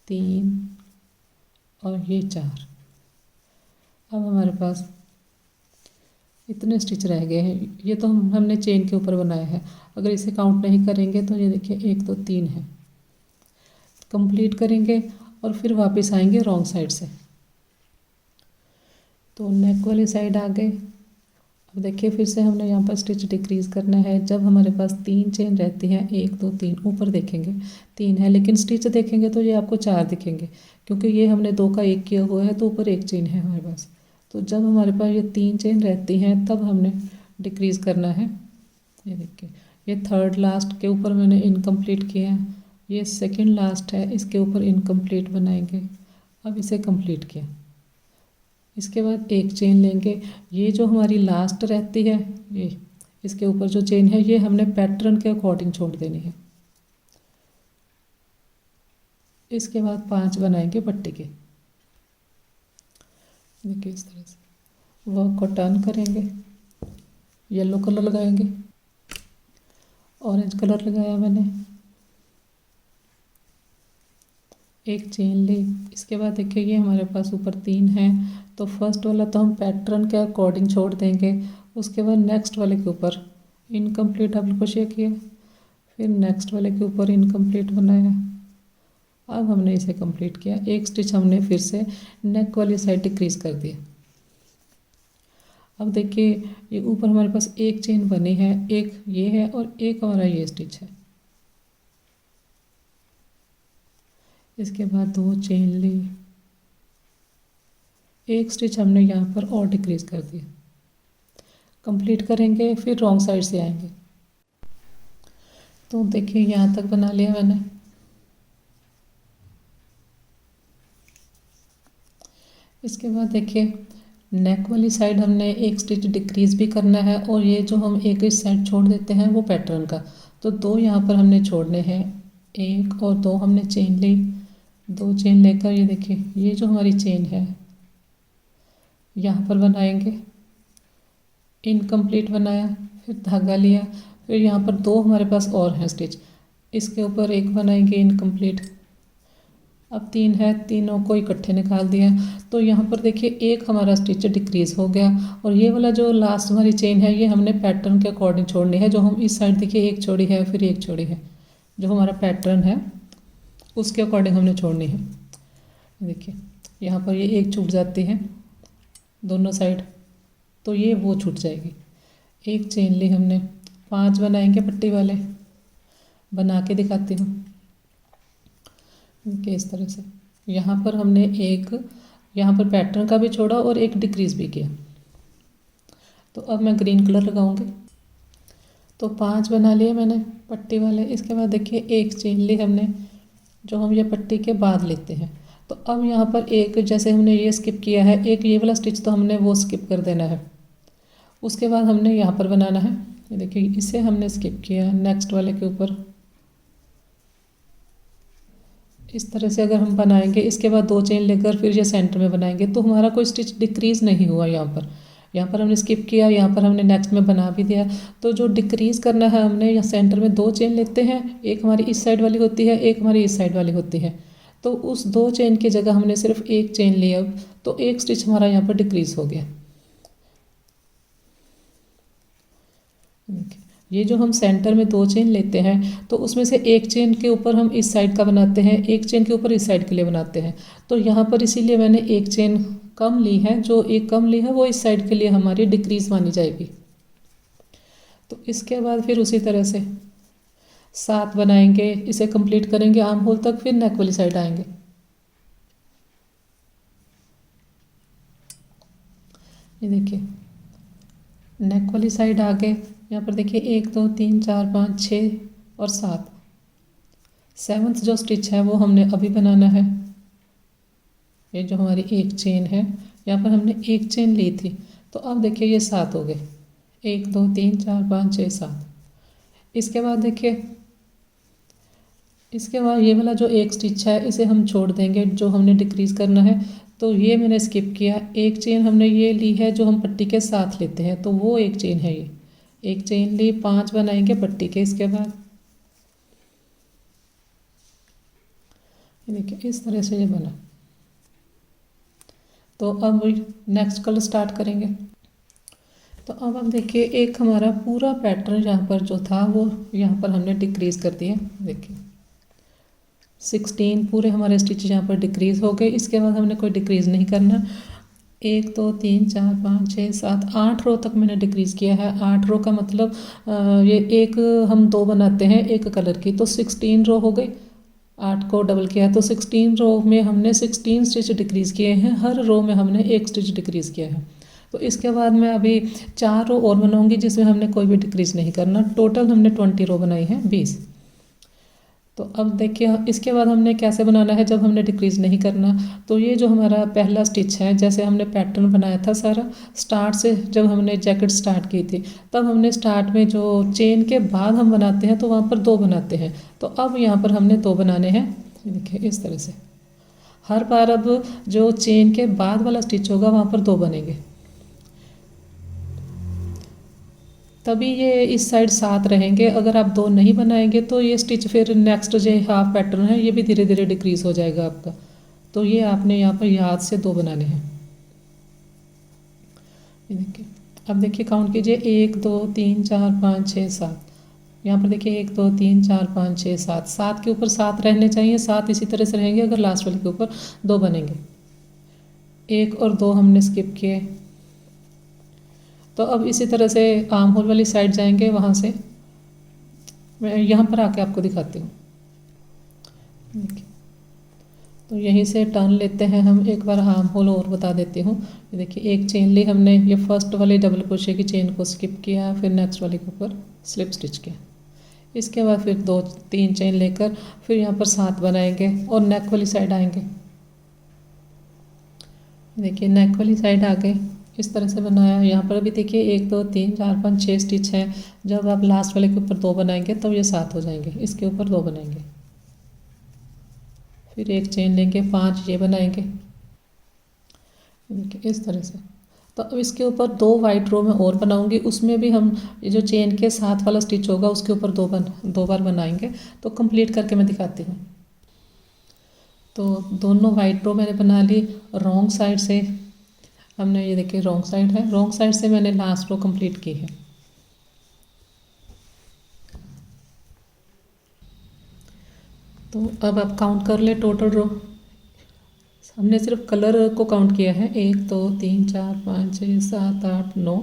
3 और ये 4। अब हमारे पास इतने स्टिच रह गए हैं। ये तो हमने चेन के ऊपर बनाया है, अगर इसे काउंट नहीं करेंगे तो ये देखिए 1 2 3 है। कंप्लीट करेंगे और फिर वापस आएंगे रॉन्ग साइड से। तो नेक वाली साइड आ गए। अब देखिए फिर से हमने यहाँ पर स्टिच डिक्रीज़ करना है। जब हमारे पास 3 चेन रहती हैं, 1 2 3, ऊपर देखेंगे 3 है, लेकिन स्टिच देखेंगे तो ये आपको 4 दिखेंगे, क्योंकि ये हमने 2 का 1 किया हुआ है, तो ऊपर 1 चेन है हमारे पास। तो जब हमारे पास ये 3 चेन रहती हैं तब हमने डिक्रीज़ करना है। ये देखिए, ये थर्ड लास्ट के ऊपर मैंने इनकम्प्लीट किया है, ये सेकेंड लास्ट है, इसके ऊपर इनकम्प्लीट बनाएंगे। अब इसे कंप्लीट किया, इसके बाद 1 चेन लेंगे। ये जो हमारी लास्ट रहती है, ये इसके ऊपर जो चेन है, ये हमने पैटर्न के अकॉर्डिंग छोड़ देनी है। इसके बाद 5 बनाएंगे पट्टी के। देखिए इस तरह से वर्क को टर्न करेंगे, येलो कलर लगाएंगे, ऑरेंज कलर लगाया मैंने, 1 चेन ली। इसके बाद देखिए ये हमारे पास ऊपर 3 हैं, तो फर्स्ट वाला तो हम पैटर्न के अकॉर्डिंग छोड़ देंगे। उसके बाद नेक्स्ट वाले के ऊपर इनकम्प्लीट डबल क्रोशिया किया, फिर नेक्स्ट वाले के ऊपर इनकम्प्लीट बनाया। अब हमने इसे कंप्लीट किया। 1 स्टिच हमने फिर से नेक वाली साइड डिक्रीज कर दिया। अब देखिए ये ऊपर हमारे पास 1 चेन बनी है, एक ये है और एक हमारा ये स्टिच है। इसके बाद 2 चेन ली, 1 स्टिच हमने यहाँ पर और डिक्रीज कर दिया। कंप्लीट करेंगे, फिर रॉन्ग साइड से आएंगे। तो देखिए यहाँ तक बना लिया मैंने। इसके बाद देखिए नेक वाली साइड हमने 1 स्टिच डिक्रीज भी करना है, और ये जो हम एक इस साइड छोड़ देते हैं वो पैटर्न का, तो 2 यहाँ पर हमने छोड़ने हैं, 1 और 2 हमने चेन ली। 2 चेन लेकर ये देखिए ये जो हमारी चेन है यहाँ पर बनाएंगे, इनकम्प्लीट बनाया, फिर धागा लिया, फिर यहाँ पर 2 हमारे पास और हैं स्टिच, इसके ऊपर 1 बनाएंगे इनकम्प्लीट। अब 3 है, तीनों को इकट्ठे निकाल दिया, तो यहाँ पर देखिए 1 हमारा स्टिच डिक्रीज हो गया। और ये वाला जो लास्ट हमारी चेन है ये हमने पैटर्न के अकॉर्डिंग छोड़नी है। जो हम इस साइड देखिए 1 छोड़ी है, फिर 1 छोड़ी है, जो हमारा पैटर्न है उसके अकॉर्डिंग हमने छोड़नी है। देखिए यहाँ पर ये 1 छूट जाती है दोनों साइड, तो ये वो छूट जाएगी। 1 चेन ली हमने, 5 बनाएंगे पट्टी वाले, बना के दिखाती हूँ कि इस तरह से। यहाँ पर हमने एक यहाँ पर पैटर्न का भी छोड़ा और 1 डिक्रीज भी किया। तो अब मैं ग्रीन कलर लगाऊंगी। तो 5 बना लिए मैंने पट्टी वाले। इसके बाद देखिए 1 चेन ली हमने, जो हम ये पट्टी के बाद लेते हैं। तो अब यहाँ पर एक, जैसे हमने ये स्किप किया है, एक ये वाला स्टिच तो हमने वो स्किप कर देना है। उसके बाद हमने यहाँ पर बनाना है, ये देखिए इसे हमने स्किप किया नेक्स्ट वाले के ऊपर। इस तरह से अगर हम बनाएंगे, इसके बाद 2 चेन लेकर फिर ये सेंटर में बनाएंगे, तो हमारा कोई स्टिच डिक्रीज़ नहीं हुआ। यहाँ पर हमने स्किप किया, यहाँ पर हमने नेक्स्ट में बना भी दिया। तो जो डिक्रीज़ करना है हमने, या सेंटर में 2 चेन लेते हैं, एक हमारी इस साइड वाली होती है, एक हमारी इस साइड वाली होती है। तो उस 2 चेन की जगह हमने सिर्फ 1 चेन लिया, तो 1 स्टिच हमारा यहाँ पर डिक्रीज़ हो गया। ये जो हम सेंटर में 2 चेन लेते हैं, तो उसमें से 1 चेन के ऊपर हम इस साइड का बनाते हैं, 1 चेन के ऊपर इस साइड के लिए बनाते हैं। तो यहाँ पर इसीलिए मैंने 1 चेन कम ली है, जो 1 कम ली है वो इस साइड के लिए हमारी डिक्रीज मानी जाएगी। तो इसके बाद फिर उसी तरह से 7 बनाएंगे, इसे कंप्लीट करेंगे आर्म होल तक, फिर नेक वाली साइड आएंगे। ये देखिए नेक वाली साइड आ गए। यहाँ पर देखिए 1 2 3 4 5 6 और 7, 7th जो स्टिच है वो हमने अभी बनाना है। ये जो हमारी 1 चेन है, यहाँ पर हमने 1 चेन ली थी, तो अब देखिए ये 7 हो गए, 1 2 3 4 5 6 7। इसके बाद देखिए, इसके बाद ये वाला जो 1 स्टिच है इसे हम छोड़ देंगे, जो हमने डिक्रीज़ करना है। तो ये मैंने स्किप किया, 1 चेन हमने ये ली है जो हम पट्टी के साथ लेते हैं, तो वो 1 चेन है। ये 1 चेन ली, 5 बनाएंगे पट्टी के। इसके बाद ये देखिए इस तरह से ये बना। तो अब नेक्स्ट कलर स्टार्ट करेंगे। तो अब हम देखिए एक हमारा पूरा पैटर्न यहाँ पर जो था वो यहाँ पर हमने डिक्रीज़ कर दिया। देखिए 16 पूरे हमारे स्टिच यहाँ पर डिक्रीज़ हो गए। इसके बाद हमने कोई डिक्रीज़ नहीं करना, 1 2 3 4 5 6 7 8 रो तक मैंने डिक्रीज़ किया है। 8 रो का मतलब ये एक हम दो बनाते हैं एक कलर की, तो 16 रो हो गई। 8 को डबल किया तो 16 रो में हमने 16 स्टिच डिक्रीज़ किए हैं। हर रो में हमने एक स्टिच डिक्रीज़ किया है। तो इसके बाद मैं अभी 4 रो और बनाऊंगी जिसमें हमने कोई भी डिक्रीज़ नहीं करना। टोटल हमने 20 रो बनाई है, 20। तो अब देखिए इसके बाद हमने कैसे बनाना है जब हमने डिक्रीज़ नहीं करना। तो ये जो हमारा पहला स्टिच है, जैसे हमने पैटर्न बनाया था सारा स्टार्ट से, जब हमने जैकेट स्टार्ट की थी तब हमने स्टार्ट में जो चेन के बाद हम बनाते हैं तो वहाँ पर 2 बनाते हैं। तो अब यहाँ पर हमने 2 बनाने हैं। देखिए इस तरह से हर बार अब जो चेन के बाद वाला स्टिच होगा वहाँ पर 2 बनेंगे, तभी ये इस साइड 7 रहेंगे। अगर आप 2 नहीं बनाएंगे तो ये स्टिच फिर नेक्स्ट जो हाफ पैटर्न है ये भी धीरे धीरे डिक्रीज़ हो जाएगा आपका। तो ये आपने यहाँ पर याद से 2 बनाने हैं। ये देखिए, अब देखिए काउंट कीजिए 1 2 3 4 5 6 7। यहाँ पर देखिए 1 2 3 4 5 6 7, 7 के ऊपर 7 रहने चाहिए, 7 इसी तरह से रहेंगे। अगर लास्ट वाले के ऊपर 2 बनेंगे, 1 और 2 हमने स्किप किए। तो अब इसी तरह से आर्म होल वाली साइड जाएंगे। वहाँ से मैं यहाँ पर आके आपको दिखाती हूँ। देखिए, तो यहीं से टर्न लेते हैं हम। एक बार आर्म होल और बता देती हूँ। ये देखिए एक चेन ली हमने, ये फर्स्ट वाली डबल क्रोशे की चेन को स्किप किया, फिर नेक्स्ट वाले के ऊपर स्लिप स्टिच किया। इसके बाद फिर 2 3 चेन लेकर फिर यहाँ पर 7 बनाएंगे और नेक वाली साइड आएंगे। देखिए नेक वाली साइड आ गए, इस तरह से बनाया। यहाँ पर भी देखिए 1 2 3 4 5 6 स्टिच हैं। जब आप लास्ट वाले के ऊपर 2 बनाएंगे तब ये 7 हो जाएंगे। इसके ऊपर 2 बनाएंगे, फिर एक चेन लेंगे, 5 ये बनाएंगे। देखिए इस तरह से। तो अब इसके ऊपर 2 वाइट रो में और बनाऊंगी, उसमें भी हम ये जो चेन के साथ वाला स्टिच होगा उसके ऊपर 2 बार बनाएंगे। तो कंप्लीट करके मैं दिखाती हूँ। तो दोनों वाइट रो मैंने बना ली। रॉन्ग साइड से हमने, ये देखिए रॉन्ग साइड है, रॉन्ग साइड से मैंने लास्ट रो कंप्लीट की है। तो अब आप काउंट कर ले टोटल रो। हमने सिर्फ कलर को काउंट किया है, 1 2 3 4 5 6 7 8 9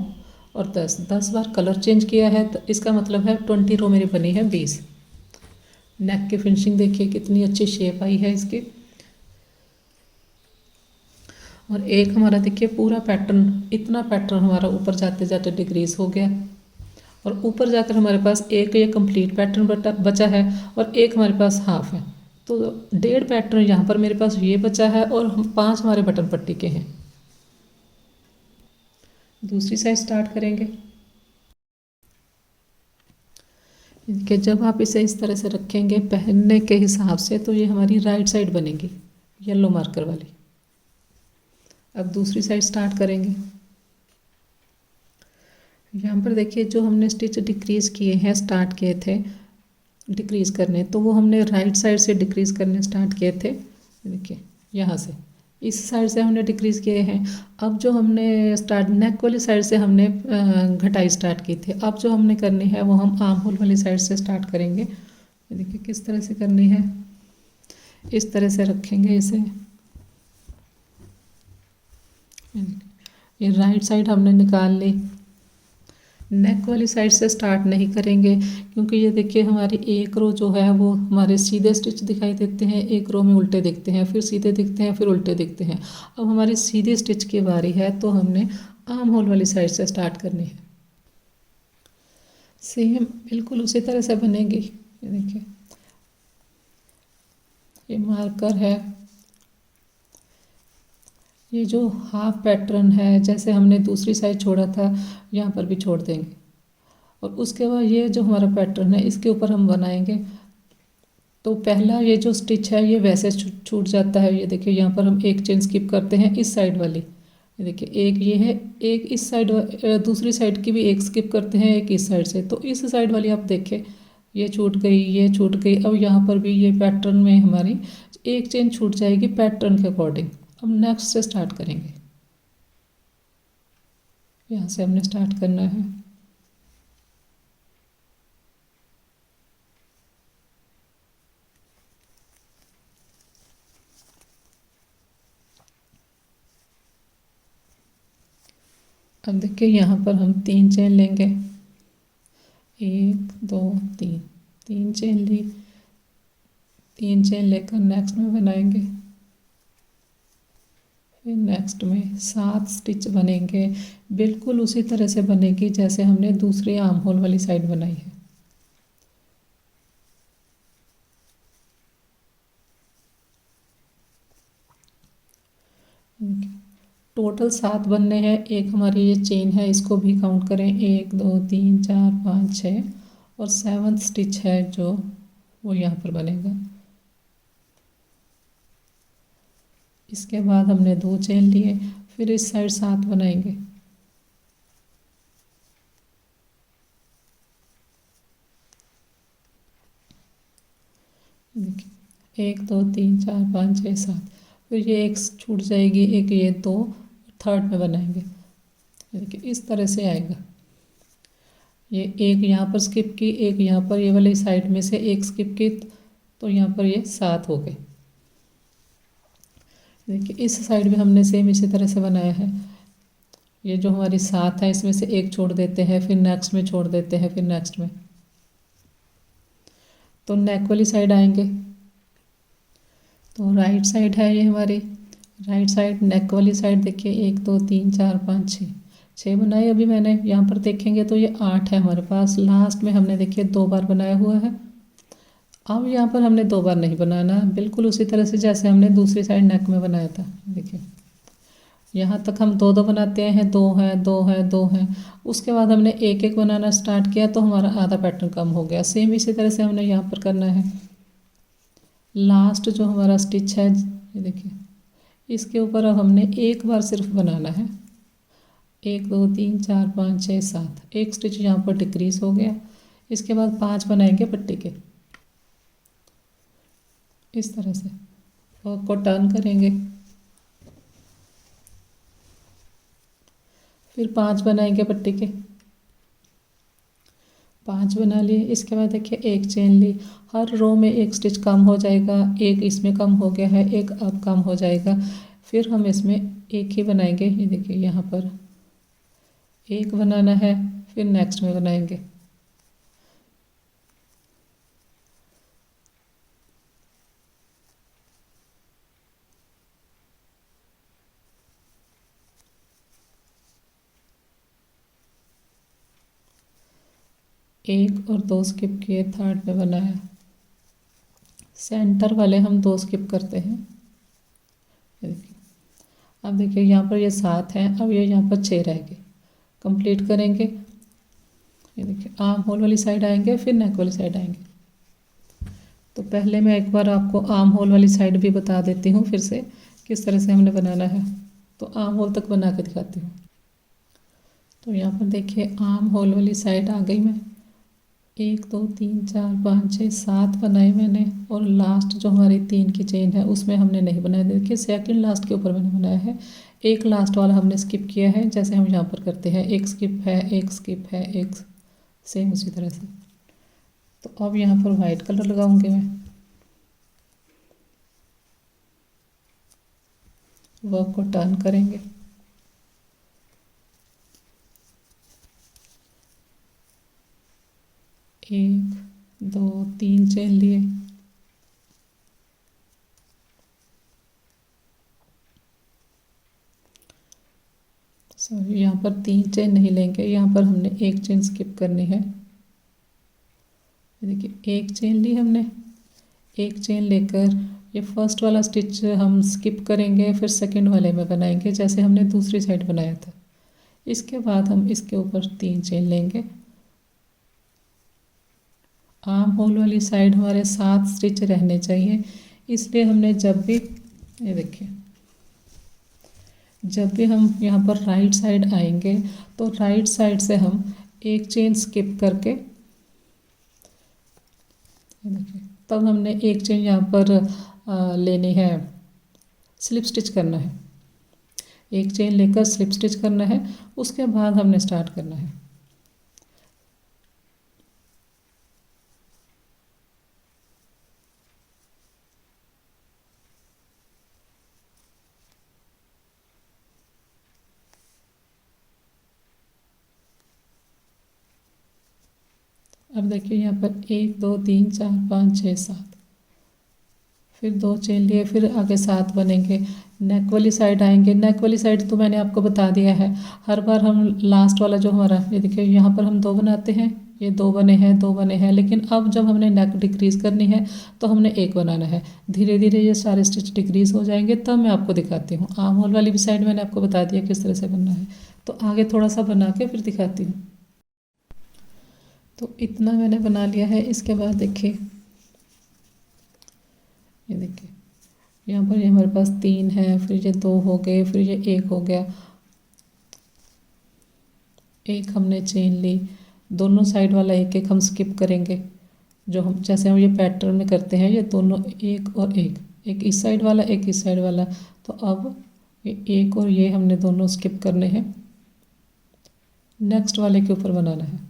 और 10 बार कलर चेंज किया है। तो इसका मतलब है 20 रो मेरी बनी है 20। नेक की फिनिशिंग देखिए कितनी अच्छी शेप आई है इसकी। और एक हमारा देखिए पूरा पैटर्न, इतना पैटर्न हमारा ऊपर जाते जाते डिक्रीज हो गया। और ऊपर जाकर हमारे पास एक ये कंप्लीट पैटर्न बचा है और एक हमारे पास हाफ है। तो 1.5 पैटर्न यहाँ पर मेरे पास ये बचा है और 5 हमारे बटन पट्टी के हैं। दूसरी साइड स्टार्ट करेंगे। कि जब आप इसे इस तरह से रखेंगे पहनने के हिसाब से तो ये हमारी राइट साइड बनेगी, येलो मार्कर वाली। अब दूसरी साइड स्टार्ट करेंगे। यहाँ पर देखिए जो हमने स्टिच डिक्रीज़ किए हैं, स्टार्ट किए थे डिक्रीज़ करने, तो वो हमने राइट साइड से डिक्रीज़ करने स्टार्ट किए थे। देखिए यहाँ से इस साइड से हमने डिक्रीज़ किए हैं। अब जो हमने स्टार्ट नेक वाली साइड से हमने घटाई स्टार्ट की थी, अब जो हमने करनी है वो हम आर्म होल वाली साइड से स्टार्ट करेंगे। देखिए किस तरह से करनी है, इस तरह से रखेंगे इसे। ये राइट साइड हमने निकाल ली। नेक वाली साइड से स्टार्ट नहीं करेंगे क्योंकि ये देखिए हमारी एक रो जो है वो हमारे सीधे स्टिच दिखाई देते हैं, एक रो में उल्टे दिखते हैं, फिर सीधे दिखते हैं, फिर उल्टे दिखते हैं। अब हमारी सीधी स्टिच की बारी है तो हमने आर्म होल वाली साइड से स्टार्ट करनी है। सेम बिल्कुल उसी तरह से बनेगी। ये देखिए ये मार्कर है, ये जो हाफ पैटर्न है जैसे हमने दूसरी साइड छोड़ा था यहाँ पर भी छोड़ देंगे। और उसके बाद ये जो हमारा पैटर्न है इसके ऊपर हम बनाएंगे। तो पहला ये जो स्टिच है ये वैसे छूट जाता है। ये देखिए यहाँ पर हम एक चेन स्किप करते हैं इस साइड वाली। ये देखिए एक ये है, एक इस साइड, दूसरी साइड की भी एक स्किप करते हैं, एक इस साइड से। तो इस साइड वाली आप देखें ये छूट गई, ये छूट गई। अब यहाँ पर भी ये पैटर्न में हमारी एक चेन छूट जाएगी पैटर्न के अकॉर्डिंग। अब नेक्स्ट से स्टार्ट करेंगे, यहाँ से हमने स्टार्ट करना है। अब देखिए यहाँ पर हम 3 चेन लेंगे, 1 2 3, 3 चेन ली, 3 चेन लेकर नेक्स्ट में बनाएंगे, फिर नेक्स्ट में 7 स्टिच बनेंगे। बिल्कुल उसी तरह से बनेगी जैसे हमने दूसरी आर्म होल वाली साइड बनाई है। टोटल 7 बनने हैं। एक हमारी ये चेन है, इसको भी काउंट करें, 1 2 3 4 5 6, और 7th स्टिच है जो वो यहाँ पर बनेगा। इसके बाद हमने 2 चेन लिए, फिर इस साइड 7 बनाएंगे। देखिए 1 2 3 4 5 6 7, फिर ये एक छूट जाएगी, एक ये 2, थर्ड में बनाएंगे। देखिए इस तरह से आएगा। ये एक यहाँ पर स्किप की, एक यहाँ पर ये वाली साइड में से एक स्किप की, तो यहाँ पर ये 7 हो गए। देखिए इस साइड में हमने सेम इसी तरह से बनाया है। ये जो हमारी 7 है इसमें से एक छोड़ देते हैं, फिर नेक्स्ट में छोड़ देते हैं, फिर नेक्स्ट में, तो नेक वाली साइड आएंगे। तो राइट साइड है ये हमारी, राइट साइड नेक वाली साइड। देखिए 1 2 3 4 5 6, 6 बनाए अभी मैंने। यहाँ पर देखेंगे तो ये 8 है हमारे पास। लास्ट में हमने देखिए 2 बार बनाया हुआ है। अब यहाँ पर हमने 2 बार नहीं बनाना, बिल्कुल उसी तरह से जैसे हमने दूसरी साइड नेक में बनाया था। देखिए यहाँ तक हम 2 2 बनाते हैं, 2 हैं 2 हैं 2 हैं। उसके बाद हमने एक एक बनाना स्टार्ट किया तो हमारा आधा पैटर्न कम हो गया। सेम इसी तरह से हमने यहाँ पर करना है। लास्ट जो हमारा स्टिच है ये देखिए, इसके ऊपर अब हमने एक बार सिर्फ बनाना है। 1 2 3 4 5 6 7, एक स्टिच यहाँ पर डिक्रीज हो गया। इसके बाद 5 बनाएंगे पट्टी के, इस तरह से वर्क को टर्न करेंगे, फिर 5 बनाएंगे पट्टी के, 5 बना लिए। इसके बाद देखिए एक चेन ली, हर रो में एक स्टिच कम हो जाएगा, एक इसमें कम हो गया है, एक अब कम हो जाएगा। फिर हम इसमें एक ही बनाएंगे। ये देखिए यहाँ पर एक बनाना है, फिर नेक्स्ट में बनाएंगे। एक और 2 स्किप किए, थर्ड में बनाया। सेंटर वाले हम 2 स्किप करते हैं। ये देखिए अब देखिए यहाँ पर ये 7 हैं, अब ये यहाँ पर 6 रह गए, कंप्लीट करेंगे। ये देखिए आर्म होल वाली साइड आएंगे, फिर नेक वाली साइड आएंगे। तो पहले मैं एक बार आपको आर्म होल वाली साइड भी बता देती हूँ फिर से किस तरह से हमने बनाना है। तो आर्म होल तक बना के दिखाती हूँ। तो यहाँ पर देखिए आर्म होल वाली साइड आ गई मैं। 1 2 3 4 5 6 7 बनाए मैंने, और लास्ट जो हमारी 3 की चेन है उसमें हमने नहीं बनाया। देखिए सेकंड लास्ट के ऊपर मैंने बनाया है, एक लास्ट वाला हमने स्किप किया है जैसे हम यहाँ पर करते हैं। एक स्किप है, एक स्किप है, एक, सेम उसी तरह से। तो अब यहाँ पर वाइट कलर लगाऊंगी मैं, वर्क को टर्न करेंगे। एक 2 3 चेन लिए, सॉरी यहाँ पर 3 चेन नहीं लेंगे, यहाँ पर हमने एक चेन स्किप करनी है। देखिए एक चेन ली हमने, एक चेन लेकर ये फर्स्ट वाला स्टिच हम स्किप करेंगे, फिर सेकंड वाले में बनाएंगे जैसे हमने दूसरी साइड बनाया था। इसके बाद हम इसके ऊपर 3 चेन लेंगे। आर्म होल वाली साइड हमारे 7 स्टिच रहने चाहिए, इसलिए हमने जब भी, ये देखिए जब भी हम यहाँ पर राइट साइड आएंगे तो राइट साइड से हम एक चेन स्किप करके, देखिए तब हमने एक चेन यहाँ पर लेनी है, स्लिप स्टिच करना है। एक चेन लेकर स्लिप स्टिच करना है, उसके बाद हमने स्टार्ट करना है। अब देखिए यहाँ पर 1 2 3 4 5 6 7, फिर 2 चेन लिए, फिर आगे 7 बनेंगे। नेक वाली साइड आएंगे। नेक वाली साइड तो मैंने आपको बता दिया है, हर बार हम लास्ट वाला जो हमारा, ये देखिए यहाँ पर हम 2 बनाते हैं, ये 2 बने हैं, 2 बने हैं, लेकिन अब जब हमने नेक डिक्रीज़ करनी है तो हमने 1 बनाना है। धीरे धीरे ये सारे स्टिच डिक्रीज़ हो जाएंगे, तब मैं आपको दिखाती हूँ। आर्म होल वाली भी साइड मैंने आपको बता दिया किस तरह से बनना है, तो आगे थोड़ा सा बना के फिर दिखाती हूँ। तो इतना मैंने बना लिया है। इसके बाद देखिए, ये देखिए यहाँ पर ये हमारे पास 3 है, फिर ये 2 हो गए, फिर ये 1 हो गया, एक हमने चेन ली, दोनों साइड वाला एक एक हम स्किप करेंगे, जो हम जैसे हम ये पैटर्न में करते हैं, ये दोनों एक और एक, एक इस साइड वाला एक इस साइड वाला। तो अब ये एक और ये हमने दोनों स्किप करने हैं, नेक्स्ट वाले के ऊपर बनाना है।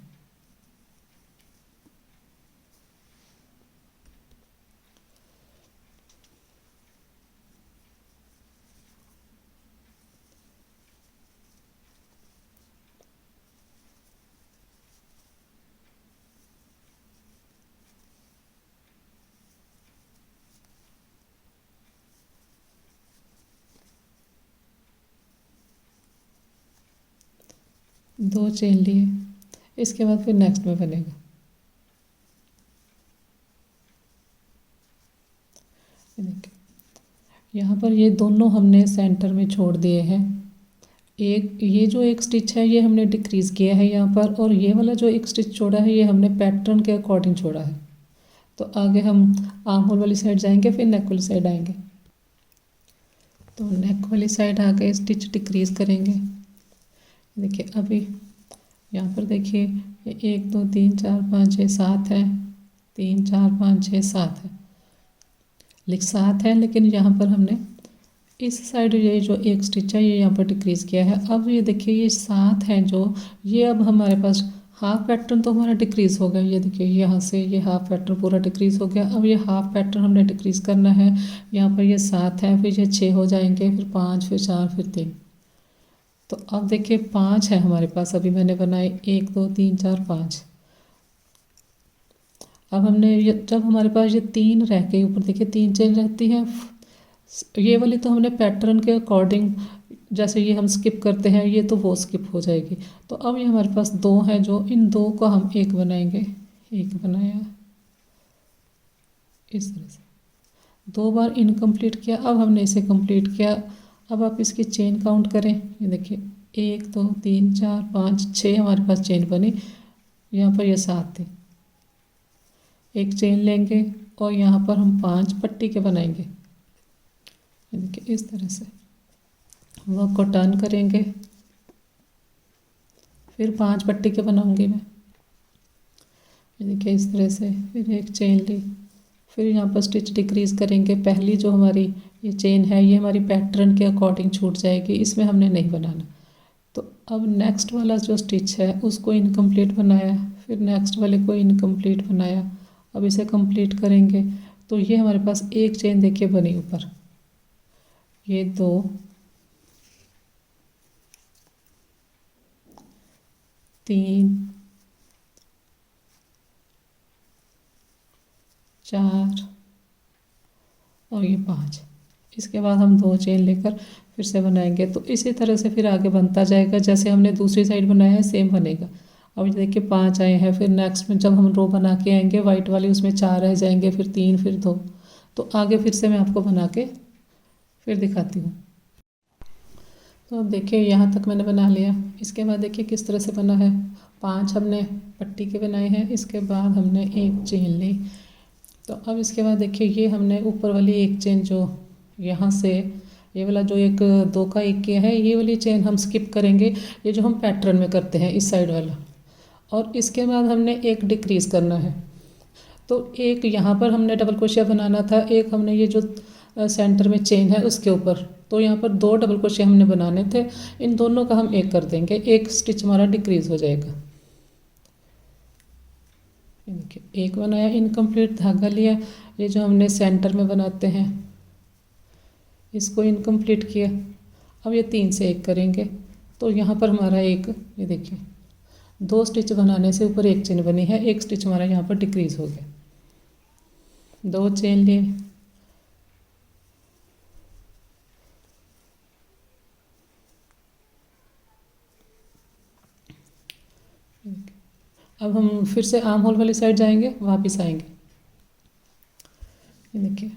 दो चेन लिए, इसके बाद फिर नेक्स्ट में बनेगा। देखिए यहाँ पर ये दोनों हमने सेंटर में छोड़ दिए हैं। एक ये जो एक स्टिच है ये हमने डिक्रीज़ किया है यहाँ पर, और ये वाला जो एक स्टिच छोड़ा है ये हमने पैटर्न के अकॉर्डिंग छोड़ा है। तो आगे हम आर्म होल वाली साइड जाएंगे, फिर नेक वाली साइड आएंगे। तो नेक वाली साइड आगे स्टिच डिक्रीज़ करेंगे। देखिए अभी यहाँ पर देखिए, ये 1 2 3 4 5 6 7 है, 3 4 5 6 7 है, 7 है, लेकिन यहाँ पर हमने इस साइड ये जो एक स्टिच है ये यहाँ पर डिक्रीज़ किया है। अब ये देखिए ये 7 है जो, ये अब हमारे पास हाफ पैटर्न तो हमारा डिक्रीज़ हो गया। ये देखिए यहाँ से ये हाफ पैटर्न पूरा डिक्रीज़ हो गया। अब ये हाफ पैटर्न हमने डिक्रीज़ करना है। यहाँ पर ये 7 है, फिर ये 6 हो जाएंगे, फिर 5, फिर 4, फिर 3। तो अब देखिए 5 है हमारे पास, अभी मैंने बनाए 1 2 3 4 5। अब हमने ये, जब हमारे पास ये 3 रह गए ऊपर, देखिए 3 चेन रहती हैं। ये वाली तो हमने पैटर्न के अकॉर्डिंग, जैसे ये हम स्किप करते हैं, ये तो वो स्किप हो जाएगी। तो अब ये हमारे पास 2 हैं, जो इन 2 को हम 1 बनाएंगे। 1 बनाया इस तरह से, 2 बार इनकम्प्लीट किया, अब हमने इसे कंप्लीट किया। अब आप इसकी चेन काउंट करें। ये देखिए 1 2 3 4 5 6 हमारे पास चेन बनी। यहाँ पर ये 7 थी, एक चेन लेंगे और यहाँ पर हम 5 पट्टी के बनाएंगे। ये देखिए इस तरह से वर्क को टर्न करेंगे, फिर 5 पट्टी के बनाऊंगी मैं। ये देखिए इस तरह से, फिर एक चेन ली, फिर यहाँ पर स्टिच डिक्रीज़ करेंगे। पहली जो हमारी ये चेन है ये हमारी पैटर्न के अकॉर्डिंग छूट जाएगी, इसमें हमने नहीं बनाना। तो अब नेक्स्ट वाला जो स्टिच है उसको इनकम्प्लीट बनाया, फिर नेक्स्ट वाले को इनकम्प्लीट बनाया। अब इसे कंप्लीट करेंगे। तो ये हमारे पास एक चेन देखिए बनी ऊपर, ये 2 3 4 और ये 5। इसके बाद हम 2 चेन लेकर फिर से बनाएंगे। तो इसी तरह से फिर आगे बनता जाएगा, जैसे हमने दूसरी साइड बनाया है सेम बनेगा। अब ये देखिए 5 आए हैं, फिर नेक्स्ट में जब हम रो बना के आएंगे वाइट वाली, उसमें 4 रह जाएंगे, फिर 3, फिर 2। तो आगे फिर से मैं आपको बना के फिर दिखाती हूँ। तो अब देखिए यहाँ तक मैंने बना लिया। इसके बाद देखिए किस तरह से बना है। 5 हमने पट्टी के बनाए हैं, इसके बाद हमने एक चेन ली। तो अब इसके बाद देखिए ये हमने ऊपर वाली एक चेन जो यहाँ से, ये वाला जो एक 2 का 1 किया है, ये वाली चेन हम स्किप करेंगे, ये जो हम पैटर्न में करते हैं इस साइड वाला। और इसके बाद हमने एक डिक्रीज़ करना है। तो एक यहाँ पर हमने डबल क्रोशिया बनाना था, एक हमने ये जो सेंटर में चेन है उसके ऊपर, तो यहाँ पर 2 डबल क्रोशिया हमने बनाने थे। इन दोनों का हम एक कर देंगे, एक स्टिच हमारा डिक्रीज़ हो जाएगा। देखिए एक बनाया, इनकम्प्लीट धागा लिया, ये जो हमने सेंटर में बनाते हैं इसको इनकम्प्लीट किया। अब ये 3 से 1 करेंगे, तो यहाँ पर हमारा एक, ये देखिए 2 स्टिच बनाने से ऊपर एक चेन बनी है, एक स्टिच हमारा यहाँ पर डिक्रीज हो गया। 2 चेन लिए, अब हम फिर से आर्म होल वाली साइड जाएंगे, वापस आएंगे। ये देखिए,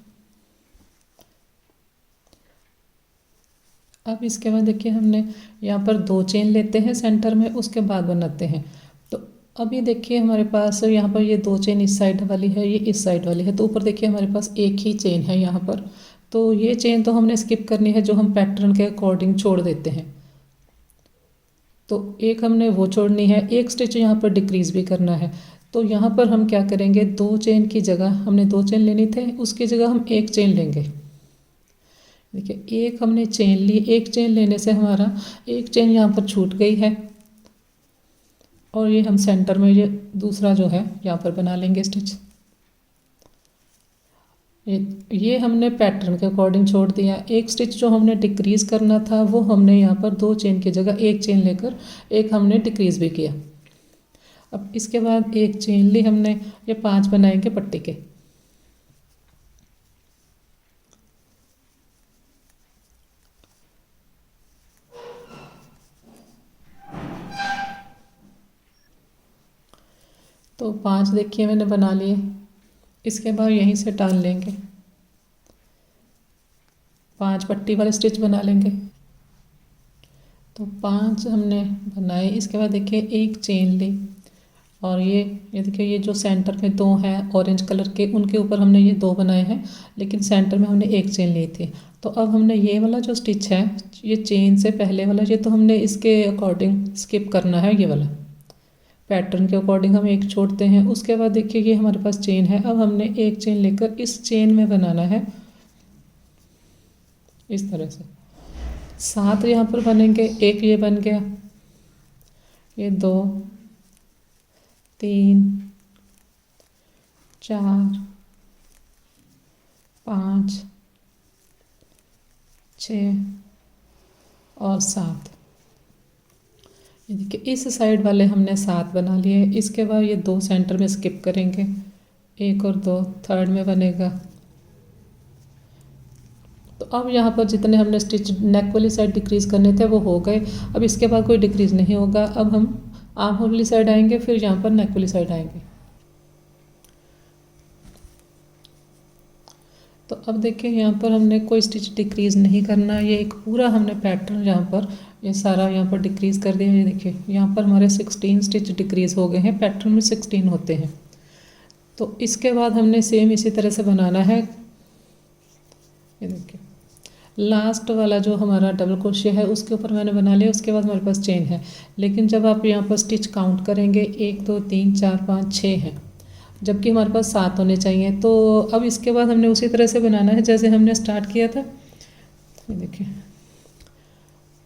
अब इसके बाद देखिए हमने यहाँ पर 2 चेन लेते हैं सेंटर में, उसके बाद बनाते हैं। तो अब ये देखिए हमारे पास यहाँ पर ये 2 चेन इस साइड वाली है, ये इस साइड वाली है, तो ऊपर देखिए हमारे पास एक ही चेन है यहाँ पर। तो ये चेन तो हमने स्किप करनी है, जो हम पैटर्न के अकॉर्डिंग छोड़ देते हैं। तो एक हमने वो छोड़नी है, एक स्टिच यहाँ पर डिक्रीज भी करना है। तो यहाँ पर हम क्या करेंगे, 2 चेन की जगह हमने 2 चेन लेनी थे, उसकी जगह हम एक चेन लेंगे। देखिए, एक हमने चेन ली, एक चेन लेने से हमारा एक चेन यहाँ पर छूट गई है, और ये हम सेंटर में ये दूसरा जो है यहाँ पर बना लेंगे स्टिच। ये हमने पैटर्न के अकॉर्डिंग छोड़ दिया। एक स्टिच जो हमने डिक्रीज़ करना था वो हमने यहाँ पर 2 चेन की जगह एक चेन लेकर एक हमने डिक्रीज़ भी किया। अब इसके बाद एक चेन ली हमने, ये 5 बनाएंगे पट्टी के। तो 5 देखिए मैंने बना लिए। इसके बाद यहीं से टान लेंगे, 5 पट्टी वाले स्टिच बना लेंगे। तो 5 हमने बनाए। इसके बाद देखिए एक चेन ली, और ये देखिए ये जो सेंटर में 2 हैं ऑरेंज कलर के, उनके ऊपर हमने ये 2 बनाए हैं, लेकिन सेंटर में हमने एक चेन ली थी। तो अब हमने ये वाला जो स्टिच है, ये चेन से पहले वाला, ये तो हमने इसके अकॉर्डिंग स्किप करना है। ये वाला पैटर्न के अकॉर्डिंग हम एक छोड़ते हैं। उसके बाद देखिए ये हमारे पास चेन है, अब हमने एक चेन लेकर इस चेन में बनाना है इस तरह से। 7 यहाँ पर बनेंगे, एक ये बन गया, ये 2 3 4 5 6 और 7। ये देखिए इस साइड वाले हमने 7 बना लिए। इसके बाद ये 2 सेंटर में स्किप करेंगे, 1 और 2 थर्ड में बनेगा। तो अब यहाँ पर जितने हमने स्टिच नेक वाली साइड डिक्रीज़ करने थे वो हो गए। अब इसके बाद कोई डिक्रीज़ नहीं होगा। अब हम आर्म होल वाली साइड आएंगे, फिर यहाँ पर नेक वाली साइड आएंगे। तो अब देखिए यहाँ पर हमने कोई स्टिच डिक्रीज़ नहीं करना, ये एक पूरा हमने पैटर्न यहाँ पर ये सारा यहाँ पर डिक्रीज़ कर दिया। ये देखिए यहाँ पर हमारे 16 स्टिच डिक्रीज़ हो गए हैं। पैटर्न में 16 होते हैं। तो इसके बाद हमने सेम इसी तरह से बनाना है। ये देखिए लास्ट वाला जो हमारा डबल क्रोशिया है उसके ऊपर मैंने बना लिया। उसके बाद हमारे पास चेन है, लेकिन जब आप यहाँ पर स्टिच काउंट करेंगे 1 2 3 4 5 6 हैं, जबकि हमारे पास 7 होने चाहिए। तो अब इसके बाद हमने उसी तरह से बनाना है जैसे हमने स्टार्ट किया था। ये देखिए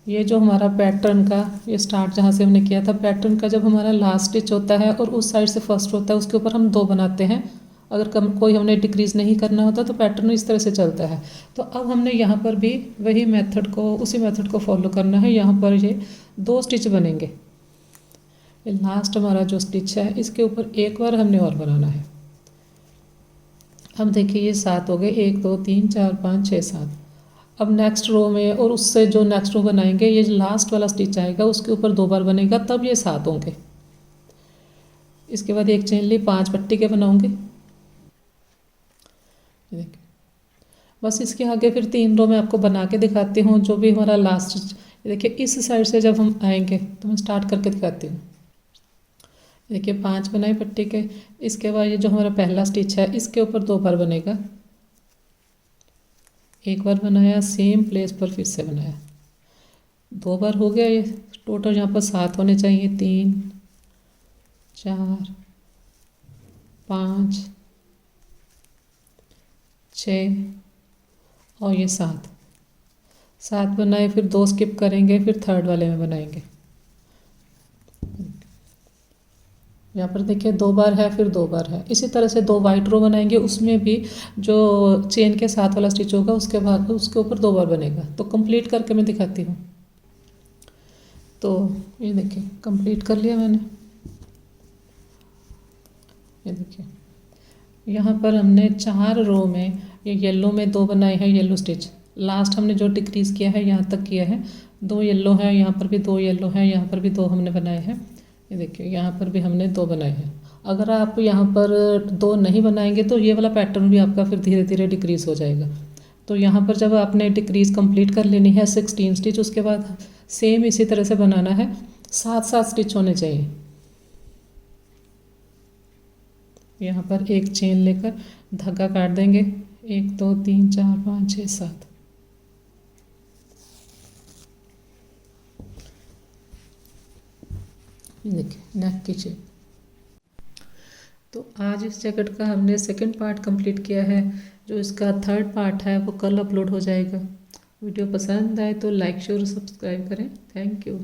ये जो हमारा पैटर्न का ये स्टार्ट जहाँ से हमने किया था, पैटर्न का जब हमारा लास्ट स्टिच होता है और उस साइड से फर्स्ट होता है, उसके ऊपर हम 2 बनाते हैं। अगर कोई हमने डिक्रीज़ नहीं करना होता तो पैटर्न इस तरह से चलता है। तो अब हमने यहाँ पर भी वही मेथड को, उसी मेथड को फॉलो करना है। यहाँ पर ये 2 स्टिच बनेंगे। ये लास्ट हमारा जो स्टिच है इसके ऊपर एक बार हमने और बनाना है। अब देखिए ये 7 हो गए, 1 2 3 4 5 6 7। अब नेक्स्ट रो में और उससे जो नेक्स्ट रो बनाएंगे, ये लास्ट वाला स्टिच आएगा उसके ऊपर 2 बार बनेगा, तब ये 7 होंगे। इसके बाद एक चेन ली, 5 पट्टी के बनाऊंगे। देखिए बस इसके आगे फिर 3 रो में आपको बना के दिखाती हूँ जो भी हमारा लास्ट। देखिए इस साइड से जब हम आएंगे तो मैं स्टार्ट करके दिखाती हूँ। देखिए 5 बनाए पट्टी के। इसके बाद ये जो हमारा पहला स्टिच है इसके ऊपर 2 बार बनेगा। एक बार बनाया, सेम प्लेस पर फिर से बनाया, 2 बार हो गया। ये टोटल यहाँ पर 7 होने चाहिए, 3 4 5 6 और ये 7 बनाए। फिर 2 स्किप करेंगे, फिर थर्ड वाले में बनाएंगे। यहाँ पर देखिए 2 बार है, फिर 2 बार है। इसी तरह से 2 वाइट रो बनाएंगे, उसमें भी जो चेन के साथ वाला स्टिच होगा उसके बाद उसके ऊपर 2 बार बनेगा। तो कंप्लीट करके मैं दिखाती हूँ। तो ये देखिए कंप्लीट कर लिया मैंने। ये देखिए यहाँ पर हमने 4 रो में ये येलो में 2 बनाए हैं येलो स्टिच। लास्ट हमने जो डिक्रीज़ किया है यहाँ तक किया है, 2 येलो हैं, यहाँ पर भी 2 येलो हैं, यहाँ पर भी 2 हमने बनाए हैं। ये देखिए यहाँ पर भी हमने 2 बनाए हैं। अगर आप यहाँ पर 2 नहीं बनाएंगे तो ये वाला पैटर्न भी आपका फिर धीरे धीरे डिक्रीज़ हो जाएगा। तो यहाँ पर जब आपने डिक्रीज़ कंप्लीट कर लेनी है 16 स्टिच, उसके बाद सेम इसी तरह से बनाना है, 7 स्टिच होने चाहिए। यहाँ पर एक चेन लेकर धागा काट देंगे, 1 2 3 4 5 6 7। देखिए नेक की शेप। तो आज इस जैकेट का हमने सेकंड पार्ट कंप्लीट किया है। जो इसका थर्ड पार्ट है वो कल अपलोड हो जाएगा। वीडियो पसंद आए तो लाइक शेयर और सब्सक्राइब करें। Thank you.